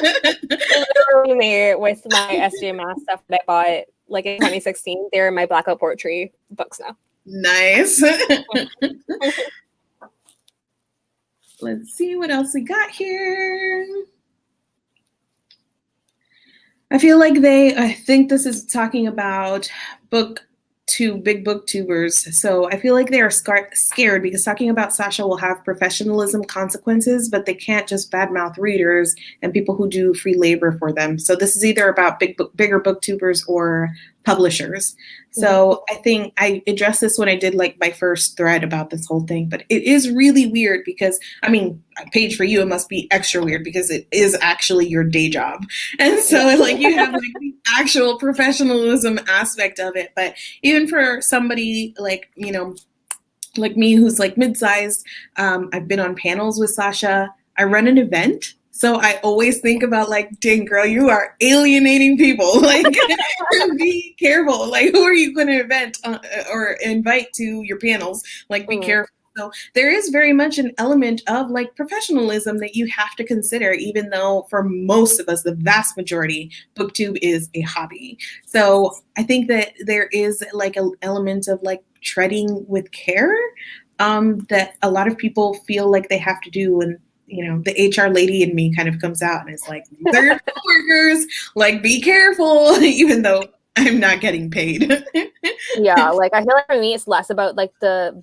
Literally me with my SGMS stuff that I bought like in 2016. They're my Blackout Poetry books now. Nice. Let's see what else we got here. I think this is talking about big booktubers. So I feel like they are scared because talking about Sasha will have professionalism consequences, but they can't just badmouth readers and people who do free labor for them. So this is either about bigger booktubers or publishers. So I think I addressed this when I did like my first thread about this whole thing, but it is really weird because, I mean, Paige, for you, it must be extra weird because it is actually your day job. And so like you have like the actual professionalism aspect of it. But even for somebody like, like me, who's like mid-sized, I've been on panels with Sasha. I run an event. So I always think about like, dang girl, you are alienating people. Like, be careful. Like, who are you going to or invite to your panels? Like, be careful. So there is very much an element of like professionalism that you have to consider, even though for most of us, the vast majority, BookTube is a hobby. So I think that there is like an element of like treading with care that a lot of people feel like they have to do. And the HR lady in me kind of comes out and is like, these are your coworkers, like, be careful, even though I'm not getting paid. Yeah, like I feel like for me it's less about like the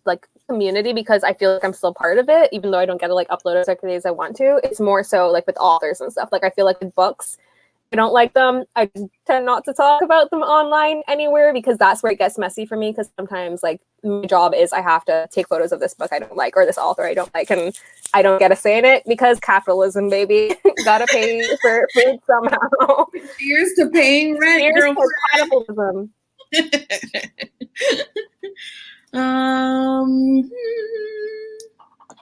community, because I feel like I'm still part of it, even though I don't get to like upload as quickly as I want to. It's more so like with authors and stuff. Like I feel like with books, I don't like them. I tend not to talk about them online anywhere, because that's where it gets messy for me. Because sometimes like my job is I have to take photos of this book I don't like or this author I don't like, and I don't get a say in it because capitalism, baby. Gotta pay for food somehow. Cheers to paying rent, Cheers girl. to capitalism.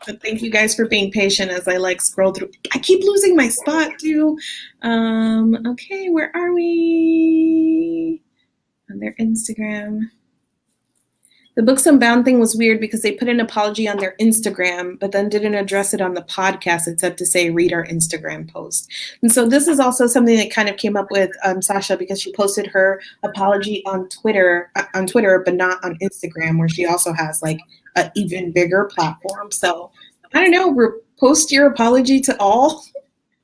But thank you guys for being patient as I like scroll through. I keep losing my spot too. Okay, where are we? On their Instagram. The Books Unbound thing was weird because they put an apology on their Instagram, but then didn't address it on the podcast except to say, read our Instagram post. And so this is also something that kind of came up with Sasha, because she posted her apology on Twitter, but not on Instagram, where she also has like an even bigger platform. So I don't know, post your apology to all.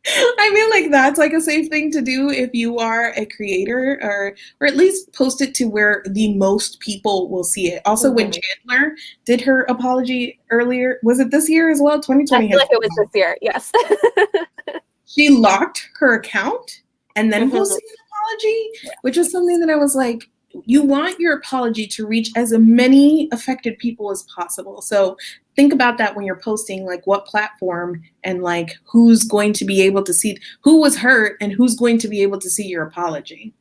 I feel like that's like a safe thing to do if you are a creator, or at least post it to where the most people will see it. Also, when Chandler did her apology earlier, was it this year as well? 2020. I feel like it was this year, yes. She locked her account and then posted an apology, which was something that I was like, you want your apology to reach as many affected people as possible. So think about that when you're posting, like what platform and like who's going to be able to see, who was hurt and who's going to be able to see your apology.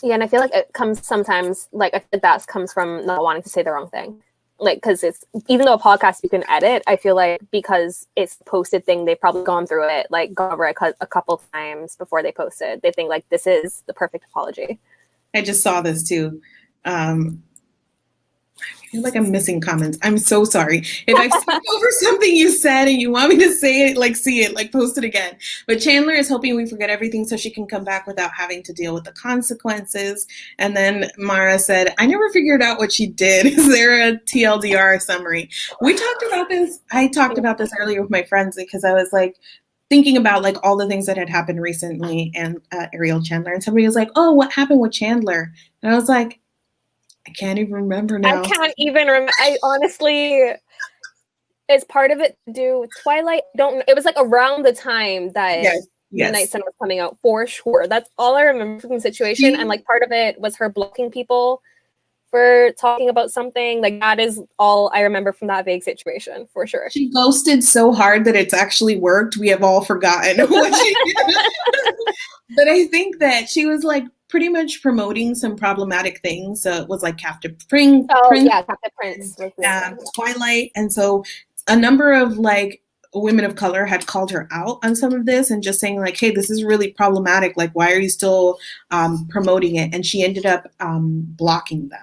Yeah, and I feel like it comes sometimes, like I think that comes from not wanting to say the wrong thing. Like, because it's, even though a podcast you can edit, I feel like because it's a posted thing, they've probably gone through it, like gone over it a couple times before they posted. They think like this is the perfect apology. I just saw this too. I feel like I'm missing comments. I'm so sorry. If I've skipped over something you said and you want me to say it, like see it, like post it again. But Chandler is hoping we forget everything so she can come back without having to deal with the consequences. And then Mara said, I never figured out what she did. Is there a TLDR summary? We talked about this. I talked about this earlier with my friends because I was like, thinking about like all the things that had happened recently and Ariel Chandler. And somebody was like, oh, what happened with Chandler? And I was like, I can't even remember now. I can't even remember. I honestly, it's part of it to do with Twilight. It was like around the time that Midnight Sun was coming out, for sure. That's all I remember from the situation. And like part of it was her blocking people for talking about something. Like that is all I remember from that vague situation, for sure. She ghosted so hard that it's actually worked. We have all forgotten what she did. But I think that she was like pretty much promoting some problematic things. So it was like Captain Prince. Yeah, Captain Prince. Twilight. And so a number of like women of color had called her out on some of this and just saying like, hey, this is really problematic. Like, why are you still promoting it? And she ended up blocking them.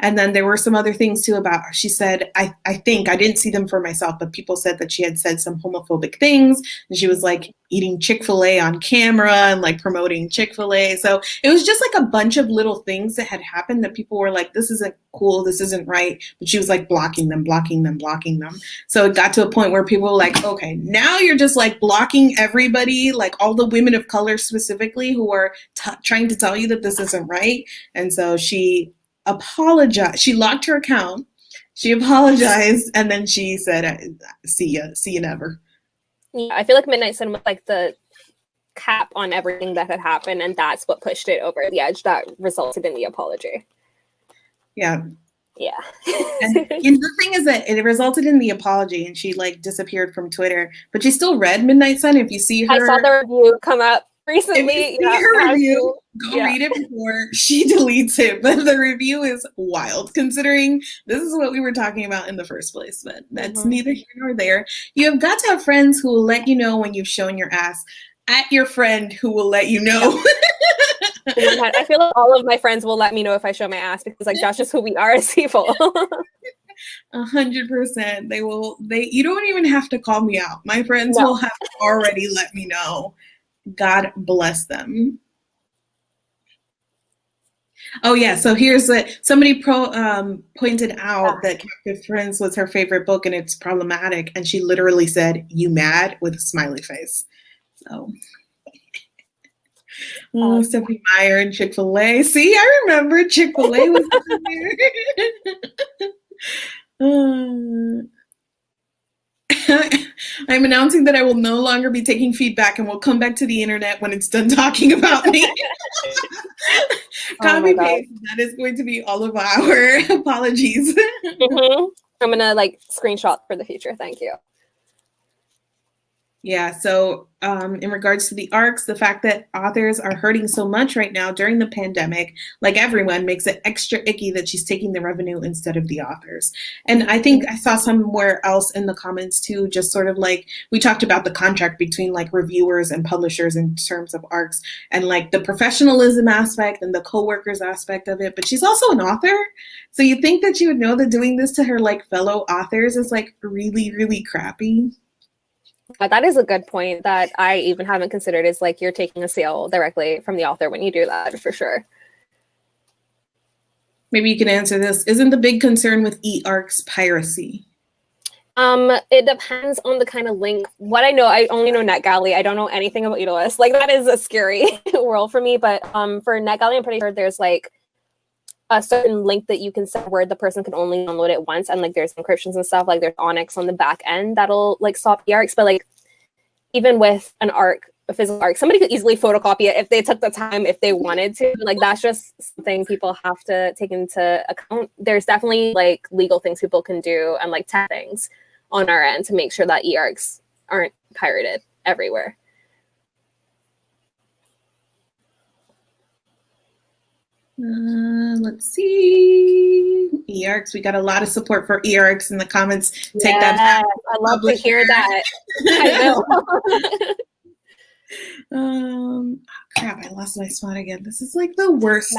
And then there were some other things too about her. She said, I think, I didn't see them for myself, but people said that she had said some homophobic things. And she was like eating Chick-fil-A on camera and like promoting Chick-fil-A. So it was just like a bunch of little things that had happened that people were like, this isn't cool, this isn't right. But she was like blocking them. So it got to a point where people were like, okay, now you're just like blocking everybody, like all the women of color specifically who are trying to tell you that this isn't right. And so she apologized. She locked her account. She apologized, and then she said, "See you never." Yeah, I feel like Midnight Sun was like the cap on everything that had happened, and that's what pushed it over the edge. That resulted in the apology. Yeah. And the thing is that it resulted in the apology, and she like disappeared from Twitter, but she still read Midnight Sun. If you see her, I saw the review come up recently. If you see her review, go read it before she deletes it. But the review is wild, considering this is what we were talking about in the first place. But that's neither here nor there. You have got to have friends who will let you know when you've shown your ass. At your friend who will let you know. I feel like all of my friends will let me know if I show my ass because like that's just who we are as people. 100%. They will. You don't even have to call me out. My friends will have already let me know. God bless them. Oh yeah, so here's somebody pointed out that Captive Prince was her favorite book and it's problematic, and she literally said, "You mad?" with a smiley face. So, Stephanie Meyer and Chick-fil-A. See, I remember Chick-fil-A was there. I'm announcing that I will no longer be taking feedback and will come back to the internet when it's done talking about me. Copy paste. That is going to be all of our apologies. Mm-hmm. I'm going to like screenshot for the future. Thank you. Yeah, so in regards to the ARCs, the fact that authors are hurting so much right now during the pandemic, like everyone, makes it extra icky that she's taking the revenue instead of the authors. And I think I saw somewhere else in the comments too, just sort of like, we talked about the contract between like reviewers and publishers in terms of ARCs and like the professionalism aspect and the co-workers aspect of it, but she's also an author. So you think that she would know that doing this to her like fellow authors is like really, really crappy. That is a good point that I even haven't considered, is like you're taking a sale directly from the author when you do that, for sure. Maybe you can answer this. Isn't the big concern with e-ARCs piracy? It depends on the kind of link. What I know, I only know NetGalley. I don't know anything about Udalist. Like that is a scary world for me. But for NetGalley, I'm pretty sure there's like a certain link that you can set where the person can only download it once, and like there's encryptions and stuff, like there's Onyx on the back end that'll like stop the ARCs. But like even with an ARC, a physical ARC, somebody could easily photocopy it if they took the time, if they wanted to. Like that's just something people have to take into account. There's definitely like legal things people can do and like tech things on our end to make sure that e-ARCs aren't pirated everywhere. Let's see. e-ARCs. We got a lot of support for e-ARCs in the comments. Take that back. I love to hear that. I will. Crap, I lost my spot again. This is like the worst.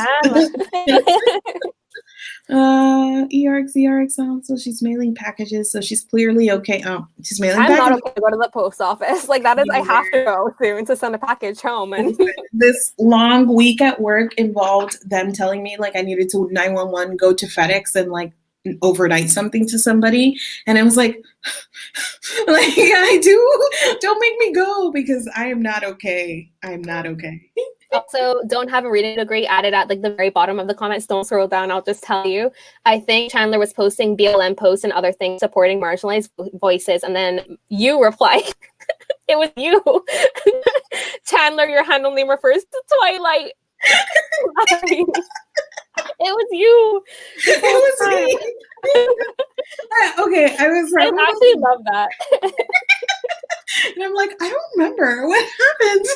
e-ARCs also. She's mailing packages, so she's clearly okay. Oh, she's mailing packages. I'm not okay to go to the post office. Like that is, I have to go soon to send a package home. And this long week at work involved them telling me like I needed to 911 go to FedEx and like overnight something to somebody, and I was like I don't make me go because I am not okay. I'm not okay. Also, don't have a reading degree added at like the very bottom of the comments. Don't scroll down. I'll just tell you. I think Chandler was posting BLM posts and other things supporting marginalized voices, and then you reply. It was you. Chandler, your handle name refers to Twilight. It was you. It was me. Okay, I was right. I actually love that. And I'm like, I don't remember what happened.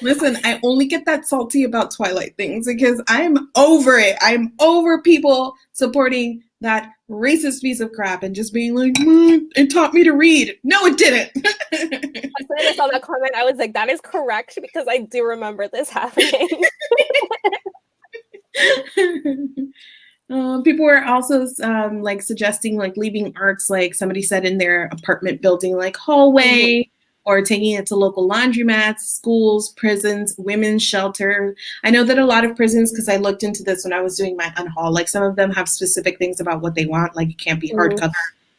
Listen, I only get that salty about Twilight things because I'm over it. I'm over people supporting that racist piece of crap and just being like, it taught me to read. No, it didn't. As soon as I saw that comment, I was like, that is correct because I do remember this happening. People were also like suggesting like leaving ARCs, like somebody said, in their apartment building, like hallway, or taking it to local laundromats, schools, prisons, women's shelter. I know that a lot of prisons, because I looked into this when I was doing my unhaul, like some of them have specific things about what they want, like it can't be hardcover,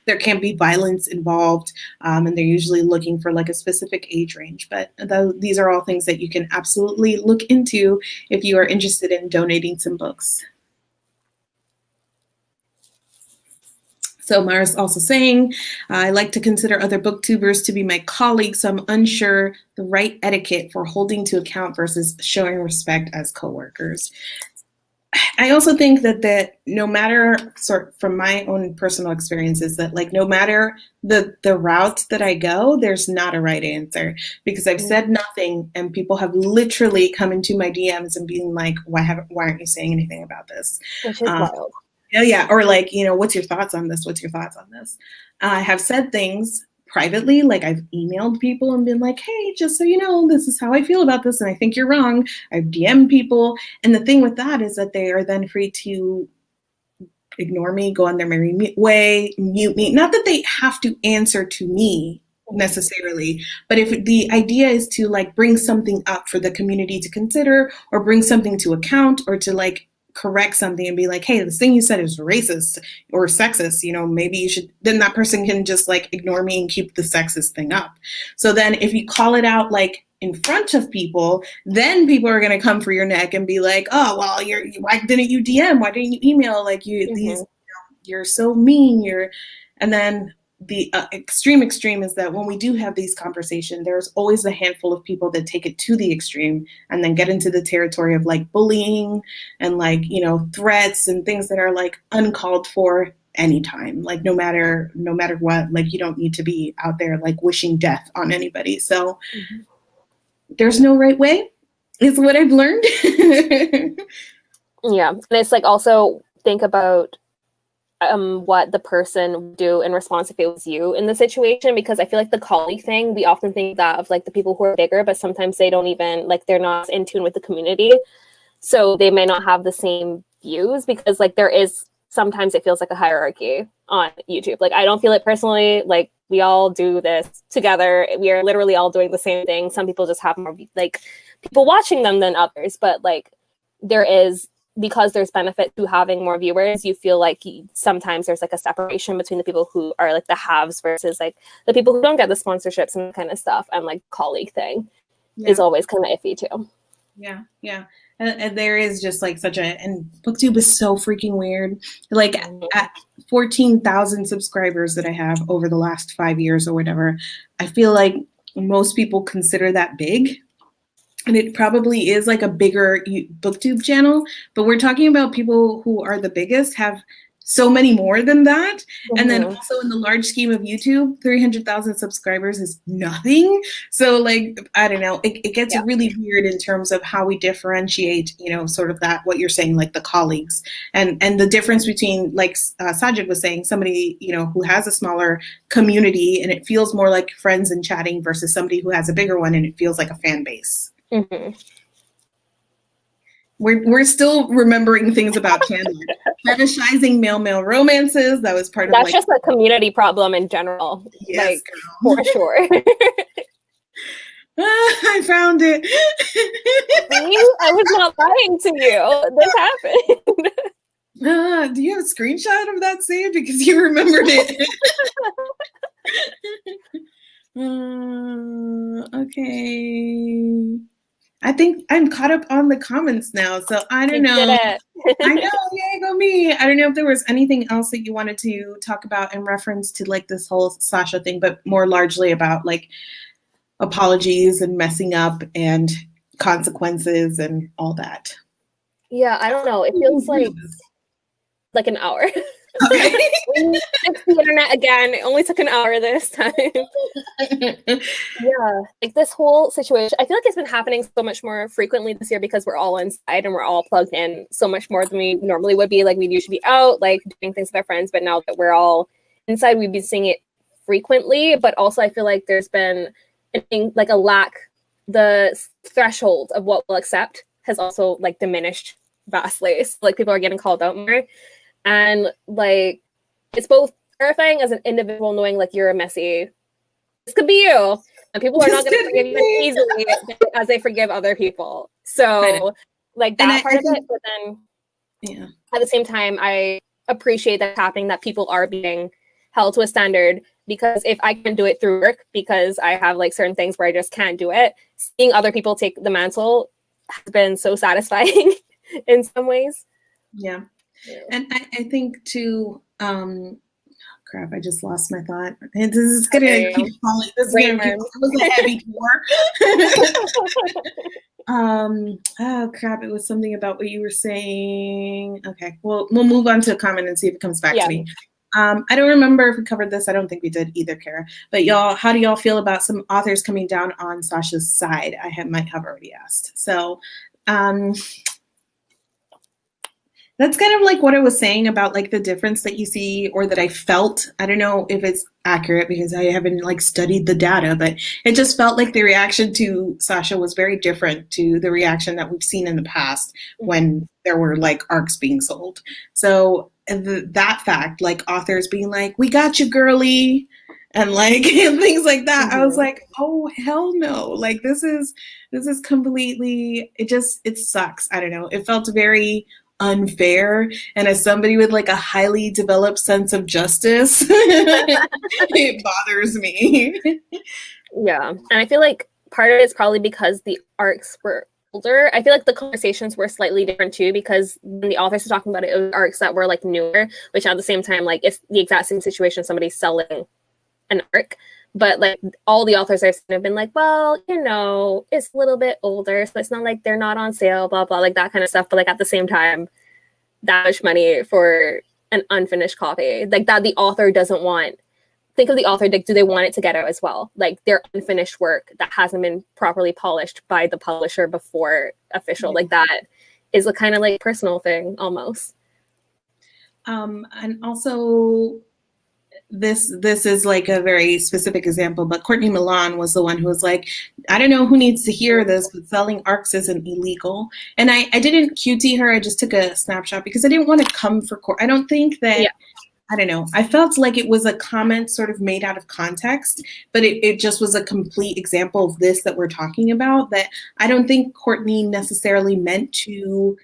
there can't be violence involved, and they're usually looking for like a specific age range. But these are all things that you can absolutely look into if you are interested in donating some books. So Mara's also saying, I like to consider other booktubers to be my colleagues, so I'm unsure the right etiquette for holding to account versus showing respect as coworkers. I also think that no matter, from my own personal experiences, that like no matter the route that I go, there's not a right answer, because I've said nothing and people have literally come into my DMs and being like, why aren't you saying anything about this? Which is wild. Yeah, or like, what's your thoughts on this? What's your thoughts on this? I have said things privately, like I've emailed people and been like, hey, just so you know, this is how I feel about this and I think you're wrong. I've DM'd people. And the thing with that is that they are then free to ignore me, go on their merry way, mute me. Not that they have to answer to me necessarily. But if the idea is to like bring something up for the community to consider, or bring something to account, or to like correct something and be like, hey, this thing you said is racist or sexist, you know, maybe you should, then that person can just like ignore me and keep the sexist thing up. So then if you call it out like in front of people, then people are going to come for your neck and be like, oh, well, why didn't you DM? Why didn't you email? Like you're so mean. And then the extreme is that when we do have these conversations, there's always a handful of people that take it to the extreme and then get into the territory of like bullying and like, you know, threats and things that are like uncalled for anytime, like no matter what, like you don't need to be out there like wishing death on anybody. So there's no right way is what I've learned. Yeah. And it's like also think about what the person would do in response if it was you in the situation, because I feel like the colleague thing, we often think that of like the people who are bigger, but sometimes they don't even like, they're not in tune with the community, so they may not have the same views, because like there is sometimes it feels like a hierarchy on YouTube. Like I don't feel it personally, like we all do this together, we are literally all doing the same thing. Some people just have more like people watching them than others, but like there is, because there's benefit to having more viewers, you feel like sometimes there's like a separation between the people who are like the haves versus like the people who don't get the sponsorships and that kind of stuff. And like colleague thing is always kind of iffy too. Yeah. And there is just like and BookTube is so freaking weird. Like at 14,000 subscribers that I have over the last 5 years or whatever, I feel like most people consider that big. And it probably is like a bigger BookTube channel, but we're talking about people who are the biggest have so many more than that. And then also in the large scheme of YouTube, 300,000 subscribers is nothing. So like, I don't know, it gets really weird in terms of how we differentiate, you know, sort of that, what you're saying, like the colleagues and the difference between like Sajid was saying, somebody, you know, who has a smaller community and it feels more like friends and chatting versus somebody who has a bigger one and it feels like a fan base. We're still remembering things about Chandler. Fetishizing male romances. That was part of that's just a community problem in general. Yes, like for sure. I found it. I was not lying to you. This happened. Do you have a screenshot of that saved? Because you remembered it. Okay. I think I'm caught up on the comments now, so I don't know. I know, yay, go me. I don't know if there was anything else that you wanted to talk about in reference to like this whole Sasha thing, but more largely about like apologies and messing up and consequences and all that. Yeah, I don't know. It feels like an hour. Okay. It's the internet again. It only took an hour this time. Yeah, like this whole situation, I feel like it's been happening so much more frequently this year because we're all inside and we're all plugged in so much more than we normally would be. Like we'd usually be out, like doing things with our friends, but now that we're all inside, we've been seeing it frequently. But also, I feel like there's been like a lack. The threshold of what we'll accept has also like diminished vastly. So, like people are getting called out more. And like, it's both terrifying as an individual knowing like you're a messy, this could be you, and people are not going to forgive you as easily as they forgive other people. So like that part of it, but then at the same time, I appreciate that happening, that people are being held to a standard, because if I can do it through work because I have like certain things where I just can't do it, seeing other people take the mantle has been so satisfying in some ways. Yeah. And I think too, crap, I just lost my thought. This is going to keep falling. This is going to keep, it was a heavy tour. Oh crap, it was something about what you were saying. Okay, well, we'll move on to a comment and see if it comes back to me. I don't remember if we covered this. I don't think we did either, Kara. But y'all, how do y'all feel about some authors coming down on Sasha's side? I might have already asked. So, that's kind of like what I was saying about like the difference that you see or that I felt. I don't know if it's accurate because I haven't like studied the data, but it just felt like the reaction to Sasha was very different to the reaction that we've seen in the past when there were like arcs being sold. So that fact, like authors being like, we got you, girly. and like and things like that. I was Mm-hmm. like, oh hell no. Like this is completely, it sucks. I don't know. It felt very unfair. And as somebody with like a highly developed sense of justice, it bothers me. Yeah. And I feel like part of it is probably because the arcs were older. I feel like the conversations were slightly different too, because when the authors were talking about it, it was arcs that were like newer, which at the same time, like it's the exact same situation, somebody's selling an arc. But like all the authors I've seen have been like, well, you know, it's a little bit older, so it's not like they're not on sale, blah blah, like that kind of stuff. But like at the same time, that much money for an unfinished copy, like that the author doesn't want. Think of the author, like, do they want it to get out as well? Like their unfinished work that hasn't been properly polished by the publisher before official, like that is a kind of like personal thing almost. And also this is like a very specific example, but Courtney Milan was the one who was like, I don't know who needs to hear this, but selling ARCs isn't illegal. And I didn't QT her, I just took a snapshot because I didn't want to come for court. I don't think that, yeah. I don't know. I felt like it was a comment sort of made out of context, but it just was a complete example of this that we're talking about, that I don't think Courtney necessarily meant to,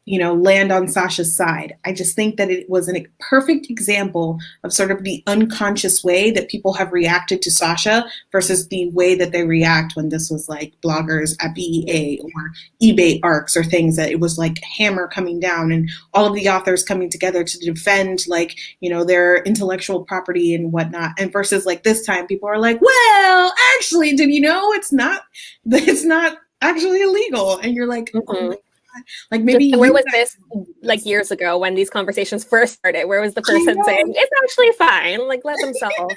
you know, land on Sasha's side. I just think that it was a perfect example of sort of the unconscious way that people have reacted to Sasha versus the way that they react when this was like bloggers at BEA or eBay arcs or things, that it was like hammer coming down and all of the authors coming together to defend, like, you know, their intellectual property and whatnot. And versus like this time, people are like, well, actually, did you know it's not actually illegal? And you're like, oh my, like maybe where was this like years ago when these conversations first started? Where was the person saying it's actually fine, like let them sell?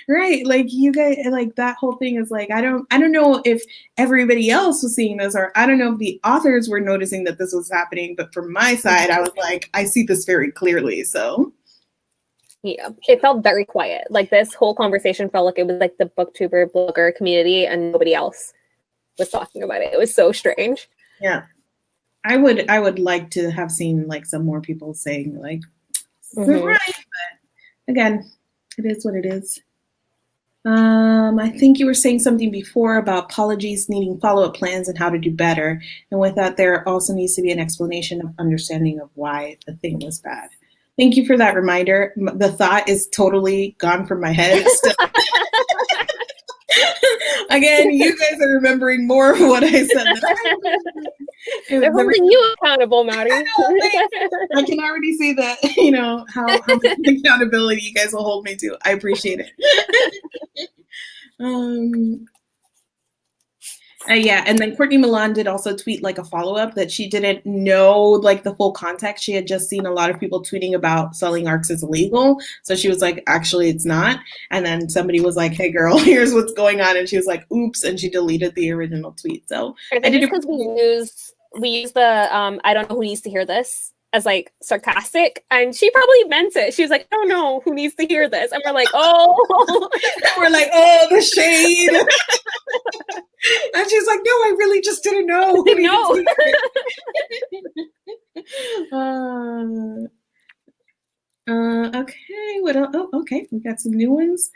Right, like you guys, like that whole thing is like, I don't know if everybody else was seeing this, or I don't know if the authors were noticing that this was happening, but from my side, I was like, I see this very clearly. So yeah, it felt very quiet. Like this whole conversation felt like it was like the booktuber blogger community and nobody else was talking about it. It was so strange. Yeah. I would like to have seen like some more people saying like, right, but again, it is what it is. I think you were saying something before about apologies needing follow-up plans and how to do better. And with that, there also needs to be an explanation of understanding of why the thing was bad. Thank you for that reminder. The thought is totally gone from my head. Again, you guys are remembering more of what I said. They're holding you accountable, Maddie. I can already see that, you know, how much accountability you guys will hold me to. I appreciate it. Yeah, and then Courtney Milan did also tweet like a follow-up that she didn't know like the full context. She had just seen a lot of people tweeting about selling ARCs is illegal. So she was like, actually, it's not. And then somebody was like, hey, girl, here's what's going on. And she was like, oops. And she deleted the original tweet. So I did it because we use the I don't know who needs to hear this as like sarcastic, and she probably meant it. She was like, I don't know who needs to hear this, and we're like, oh, the shade. And she's like, no, I really just didn't know. Okay, what else? Oh, okay, we got some new ones.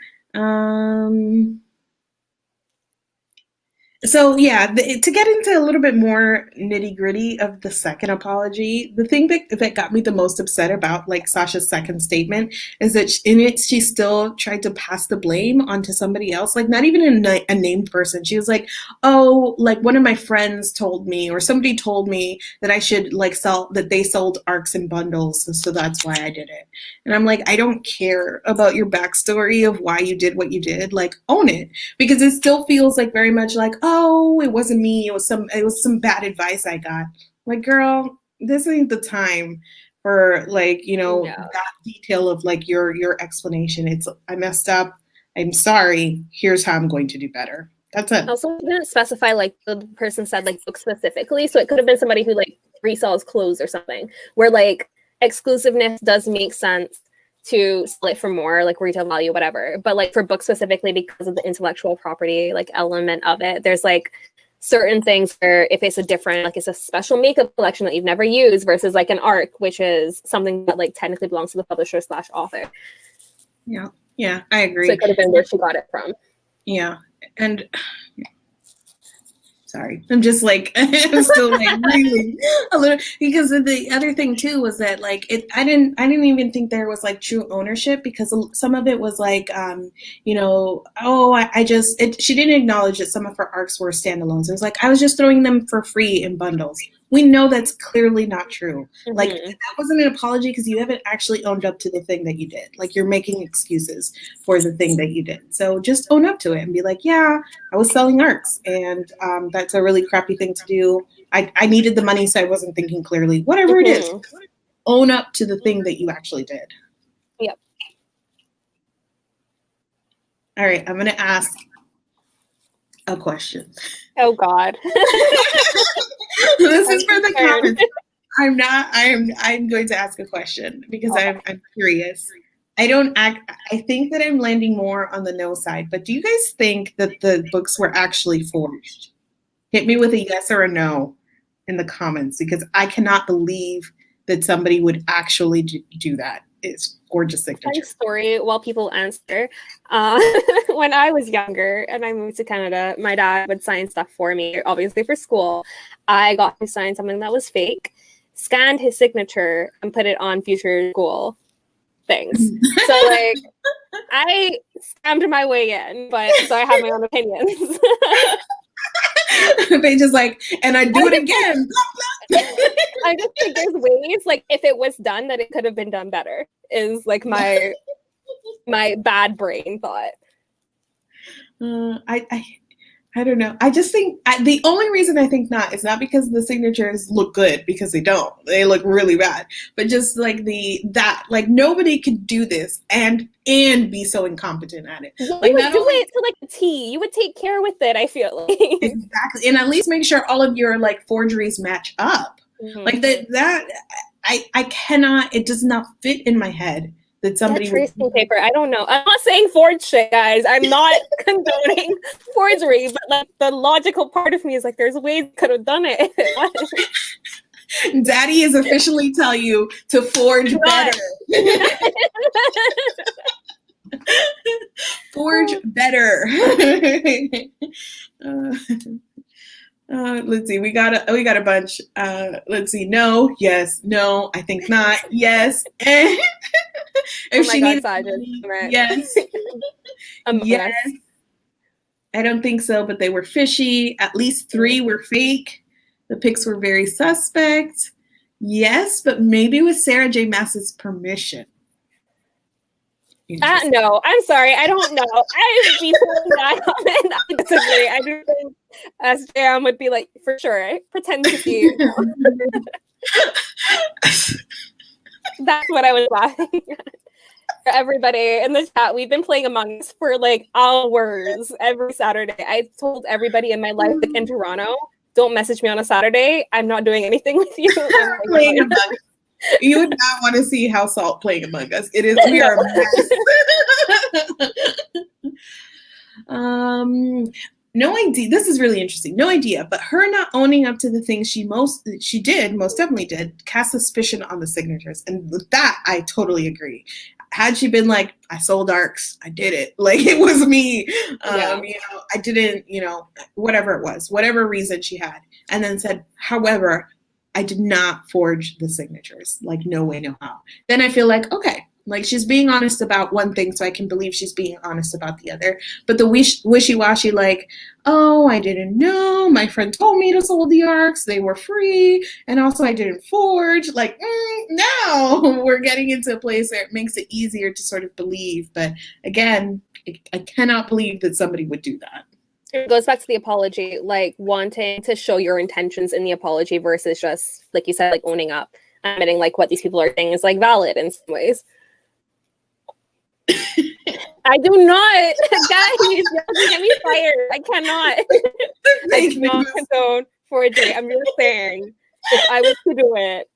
So yeah, to get into a little bit more nitty gritty of the second apology, the thing that got me the most upset about like Sasha's second statement is that in it, she still tried to pass the blame onto somebody else, like not even a named person. She was like, oh, like one of my friends told me, or somebody told me that I should like that they sold ARCs in bundles. So that's why I did it. And I'm like, I don't care about your backstory of why you did what you did. Like own it, because it still feels like very much like, oh, it wasn't me. It was some bad advice I got. Like, girl, this ain't the time for like, you know, that detail of like your explanation. It's, I messed up. I'm sorry. Here's how I'm going to do better. That's it. Also, didn't specify like the person said like book specifically, so it could have been somebody who like resells clothes or something. Where like exclusiveness does make sense to sell it for more, like retail value, whatever. But like for books specifically, because of the intellectual property like element of it, there's like certain things where if it's a different, like it's a special makeup collection that you've never used versus like an ARC, which is something that like technically belongs to the publisher / author. Yeah. Yeah, I agree. So it could have been where she got it from. Yeah. And sorry, I'm just like, I'm still like really a little, because the other thing too was that like I didn't even think there was like true ownership, because some of it was like, she didn't acknowledge that some of her arcs were standalones. It was like, I was just throwing them for free in bundles. We know that's clearly not true. Mm-hmm. Like, that wasn't an apology, because you haven't actually owned up to the thing that you did. Like, you're making excuses for the thing that you did. So just own up to it and be like, yeah, I was selling arcs, and that's a really crappy thing to do. I needed the money, so I wasn't thinking clearly. Whatever it is, own up to the thing that you actually did. Yep. All right, I'm going to ask a question. Oh God. This is for the comments. I'm going to ask a question because I'm curious. I think that I'm landing more on the no side, but do you guys think that the books were actually forged? Hit me with a yes or a no in the comments, because I cannot believe that somebody would actually do that. It's gorgeous signature. Funny story while people answer. When I was younger and I moved to Canada, my dad would sign stuff for me, obviously for school. I got to sign something that was fake, scanned his signature, and put it on future school things. So like, I scammed my way in, but so I have my own opinions. They just like, and I do it again. I just think there's ways, like if it was done, that it could have been done better, is like my bad brain thought. I don't know. I just think the only reason I think not is not because the signatures look good, because they don't. They look really bad. But just like like nobody could do this and be so incompetent at it. You like would do it to like a T. You would take care with it, I feel like. Exactly. And at least make sure all of your like forgeries match up. Mm-hmm. Like that I cannot, it does not fit in my head that somebody tracing paper. I don't know. I'm not saying forge shit, guys. I'm not condoning forgery, but like the logical part of me is like, there's ways could have done it. Daddy is officially tell you to forge better. Forge better. Let's see. We got a bunch. Let's see. No. Yes. No. I think not. Yes. If she needs, yes. Yes. I don't think so, but they were fishy. At least 3 were fake. The pics were very suspect. Yes, but maybe with Sarah J. Maas's permission. No, I'm sorry. I don't know. I would be pulling that comment. I disagree. I do think SJM would be like, for sure, I pretend to see you. That's what I was laughing at. For everybody in the chat, we've been playing Among Us for like hours every Saturday. I told everybody in my life, like in Toronto, don't message me on a Saturday. I'm not doing anything with you. Playing Among Us. You would not want to see House Salt playing Among Us. We are a mess. No idea. This is really interesting. No idea. But her not owning up to the things she most definitely did, cast suspicion on the signatures. And with that, I totally agree. Had she been like, I sold arcs, I did it. Like, it was me. I didn't, whatever it was, whatever reason she had. And then said, however, I did not forge the signatures. Like, no way, no how. Then I feel like, okay, like she's being honest about one thing, so I can believe she's being honest about the other. But the wishy-washy, like, oh, I didn't know. My friend told me to sold the arcs. They were free. And also I didn't forge. Like, now we're getting into a place where it makes it easier to sort of believe. But again, I cannot believe that somebody would do that. It goes back to the apology, like wanting to show your intentions in the apology versus just, like you said, like owning up, admitting like what these people are saying is like valid in some ways. I do not, guys, you get me fired. I cannot. I do not condone forgery. I'm just saying, if I was to do it,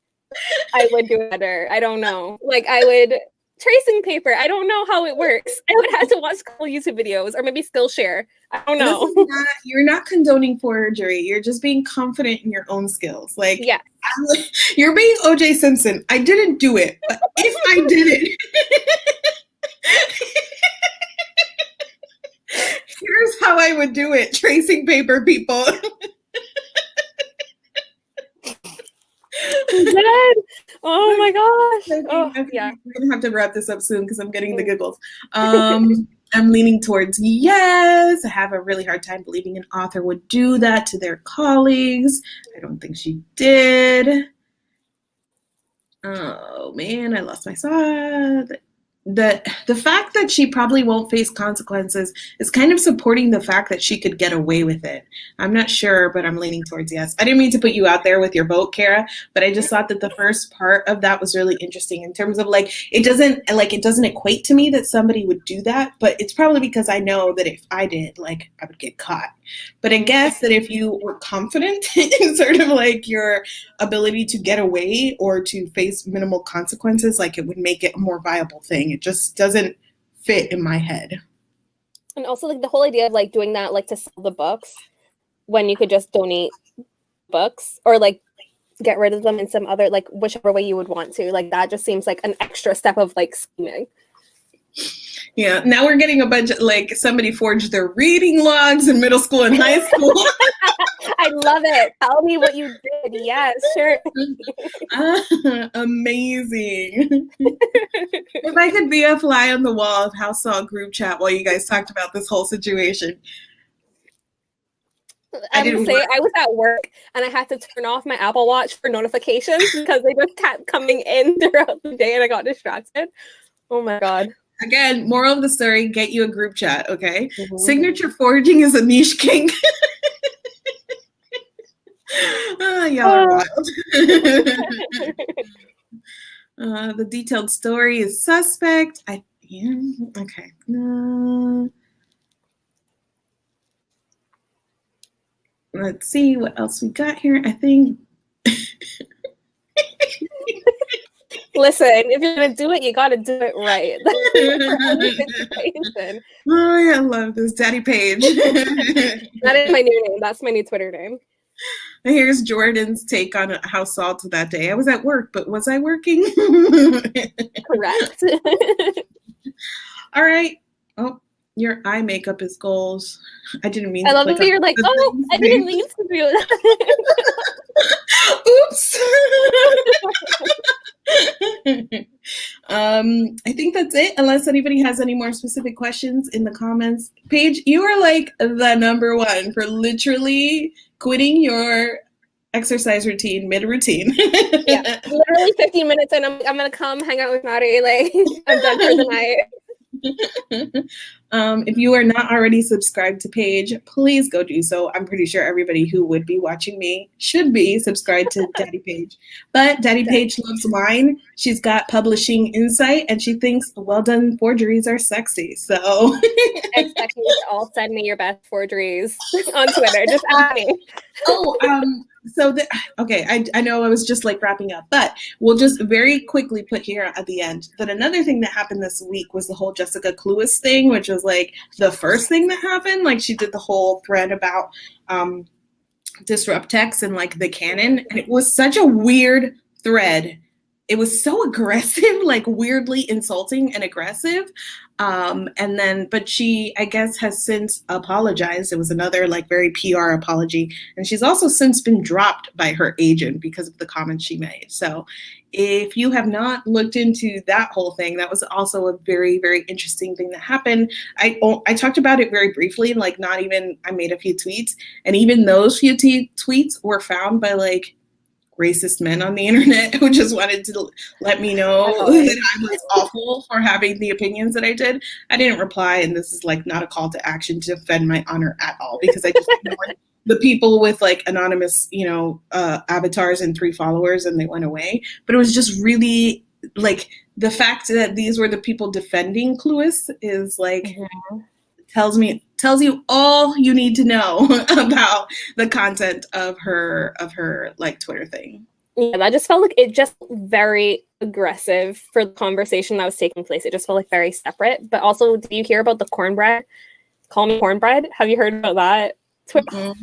I would do it better. I don't know. Like, I would tracing paper. I don't know how it works. I would have to watch a couple YouTube videos or maybe Skillshare. I don't know. You're not condoning forgery. You're just being confident in your own skills. Like, yeah, you're being O.J. Simpson. I didn't do it, but if I did it, I would do it. Tracing paper, people. Good. Oh my gosh. Oh, yeah. We're gonna have to wrap this up soon because I'm getting the giggles. I'm leaning towards yes. I have a really hard time believing an author would do that to their colleagues. I don't think she did. Oh man, I lost my thought. The fact that she probably won't face consequences is kind of supporting the fact that she could get away with it. I'm not sure, but I'm leaning towards yes. I didn't mean to put you out there with your vote, Kara, but I just thought that the first part of that was really interesting in terms of like it doesn't equate to me that somebody would do that, but it's probably because I know that if I did, like I would get caught. But I guess that if you were confident in sort of like your ability to get away or to face minimal consequences, like it would make it a more viable thing. It just doesn't fit in my head. And also like the whole idea of like doing that like to sell the books when you could just donate books or like get rid of them in some other like whichever way you would want to. Like that just seems like an extra step of like scheming. Yeah, now we're getting a bunch of like somebody forged their reading logs in middle school and high school. I love it. Tell me what you did. Yes, sure. Amazing. If I could be a fly on the wall of House Salt group chat while you guys talked about this whole situation. I would say I was at work and I had to turn off my Apple Watch for notifications because they just kept coming in throughout the day and I got distracted. Oh my God. Again, moral of the story, get you a group chat, okay? Mm-hmm. Signature forging is a niche kink. Y'all are wild. The detailed story is suspect. Okay. Let's see what else we got here. I think. Listen, if you're gonna do it, you gotta do it right. Oh, yeah, I love this. Daddy Page. That is my new name. That's my new Twitter name. Here's Jordan's take on House Salt that day. I was at work, but was I working? Correct. All right. Oh, your eye makeup is goals. I didn't mean I love that you're like, oh, I didn't mean to do that. Oops. I think that's it, unless anybody has any more specific questions in the comments. Paige, you are like the number one for literally quitting your exercise routine mid-routine. Yeah, literally 15 minutes and I'm gonna come hang out with Maddie. Like, I'm done for the night. If you are not already subscribed to Paige, please go do so. I'm pretty sure everybody who would be watching me should be subscribed to Daddy Page. But Daddy Page loves wine. She's got publishing insight, and she thinks well-done forgeries are sexy. So expect you to all send me your best forgeries on Twitter. Just add me. Okay, I know I was just like wrapping up, but we'll just very quickly put here at the end that another thing that happened this week was the whole Jessica Cluess thing, which was like the first thing that happened. Like she did the whole thread about disrupt text and like the canon, and it was such a weird thread. It was so aggressive, like weirdly insulting and aggressive. But she, I guess, has since apologized. It was another like very PR apology. And she's also since been dropped by her agent because of the comments she made. So if you have not looked into that whole thing, that was also a very, very interesting thing that happened. I talked about it very briefly, like I made a few tweets, and even those few tweets were found by like racist men on the internet who just wanted to let me know that I was awful for having the opinions that I did. I didn't reply, and this is like not a call to action to defend my honor at all, because I just ignored the people with like anonymous, avatars and 3 followers, and they went away. But it was just really like the fact that these were the people defending Cluess is like tells you all you need to know about the content of her like Twitter thing. Yeah, that just felt like it just very aggressive for the conversation that was taking place. It just felt like very separate. But also, did you hear about the cornbread? Call me cornbread. Have you heard about that? Oh my God.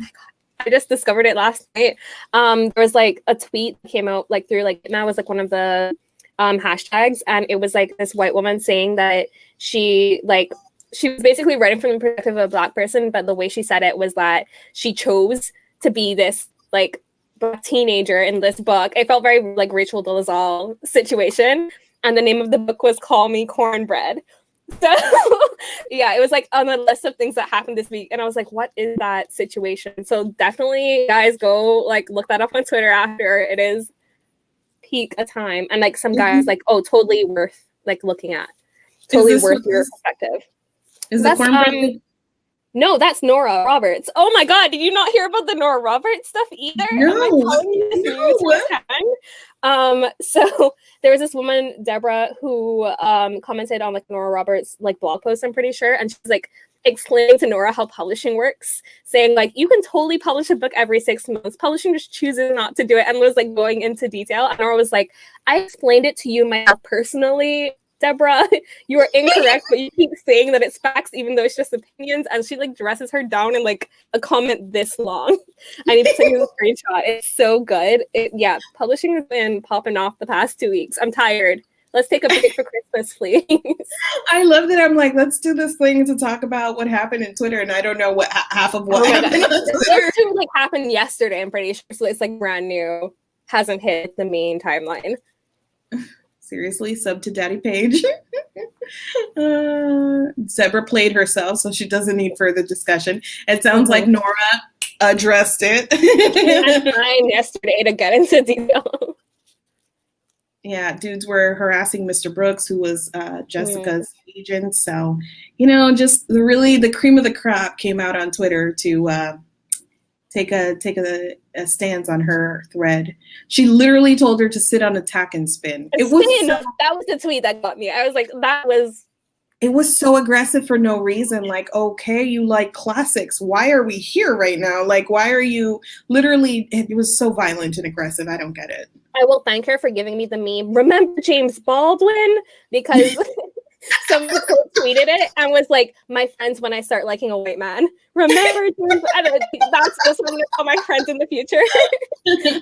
I just discovered it last night. There was like a tweet that came out like through like that was like one of the hashtags, and it was like this white woman saying that she she was basically writing from the perspective of a Black person, but the way she said it was that she chose to be this like Black teenager in this book. It felt very like Rachel Dolezal situation, and the name of the book was Call Me Cornbread. So yeah, it was like on the list of things that happened this week, and I was like, what is that situation? So definitely, guys, go like look that up on Twitter after. It is peak a time, and like some guys like, oh, totally worth like looking at, totally worth your perspective. Is the cornbread? No, that's Nora Roberts. Oh my God, did you not hear about the Nora Roberts stuff either? No, am I telling you this news? So there was this woman, Deborah, who commented on like Nora Roberts like blog post, I'm pretty sure, and she's like explaining to Nora how publishing works, saying like you can totally publish a book every 6 months. Publishing just chooses not to do it, and was like going into detail. And Nora was like, I explained it to you myself personally, Deborah, you are incorrect, but you keep saying that it's facts, even though it's just opinions. And she like dresses her down in like a comment this long. I need to send you the screenshot. It's so good. Yeah, publishing has been popping off the past 2 weeks. I'm tired. Let's take a break for Christmas, please. I love that. I'm like, let's do this thing to talk about what happened in Twitter, and I don't know what half of what happened on Twitter. This like happened yesterday, I'm pretty sure. So it's like brand new. Hasn't hit the main timeline. Seriously, sub to Daddy Page. Zebra played herself, so she doesn't need further discussion. It sounds like Nora addressed it. I mine yesterday to get into detail. Yeah, dudes were harassing Mr. Brooks, who was Jessica's agent. So, you know, just really the cream of the crop came out on Twitter to take a stance on her thread. She literally told her to sit on a tack and spin. That was the tweet that got me. I was like, it was so aggressive for no reason. Like, okay, you like classics. Why are we here right now? Like, why are you literally, it was so violent and aggressive. I don't get it. I will thank her for giving me the meme. Remember James Baldwin? Because someone tweeted it and was like, my friends when I start liking a white man. Remember James? That's just what I'm going to tell my friends in the future.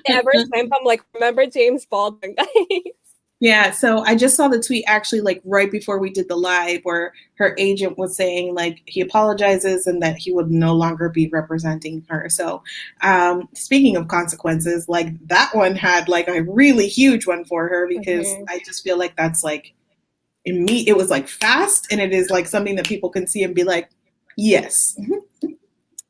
Ever since I'm like, remember James Baldwin, guys. Yeah, so I just saw the tweet actually like right before we did the live where her agent was saying like he apologizes and that he would no longer be representing her. So speaking of consequences, like that one had like a really huge one for her because I just feel like that's like in me, it was like fast and it is like something that people can see and be like, yes.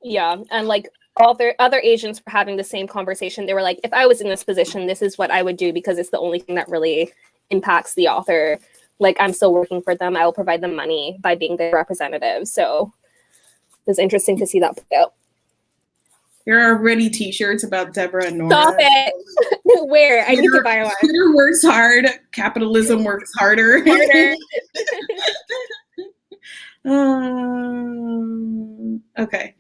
Yeah, and like all their other agents were having the same conversation. They were like, if I was in this position, this is what I would do because it's the only thing that really impacts the author. Like, I'm still working for them. I will provide them money by being their representative. So it was interesting to see that play out. There are already t-shirts about Deborah and Nora. Stop it. Where? I need to buy one. Twitter works hard. Capitalism works harder. Okay.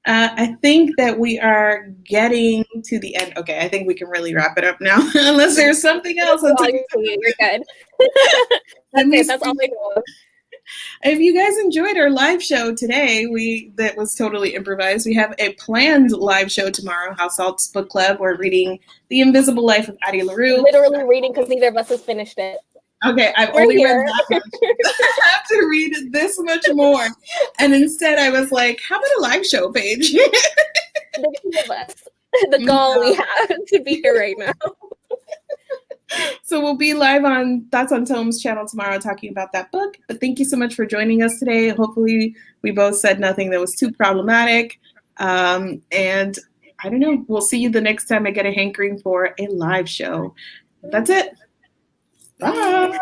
I think that we are getting to the end. Okay, I think we can really wrap it up now, unless there's something else. You're good. Okay, that's all I know. If you guys enjoyed our live show today, that was totally improvised. We have a planned live show tomorrow, House Salt's Book Club. We're reading The Invisible Life of Addie LaRue. Literally reading because neither of us has finished it. Okay, I've only read that much. I have to read this much more. And instead I was like, how about a live show page? The two of us. The goal we have to be here right now. So we'll be live on Thoughts on Tomes channel tomorrow talking about that book. But thank you so much for joining us today. Hopefully we both said nothing that was too problematic. And I don't know, we'll see you the next time I get a hankering for a live show. That's it. Bye.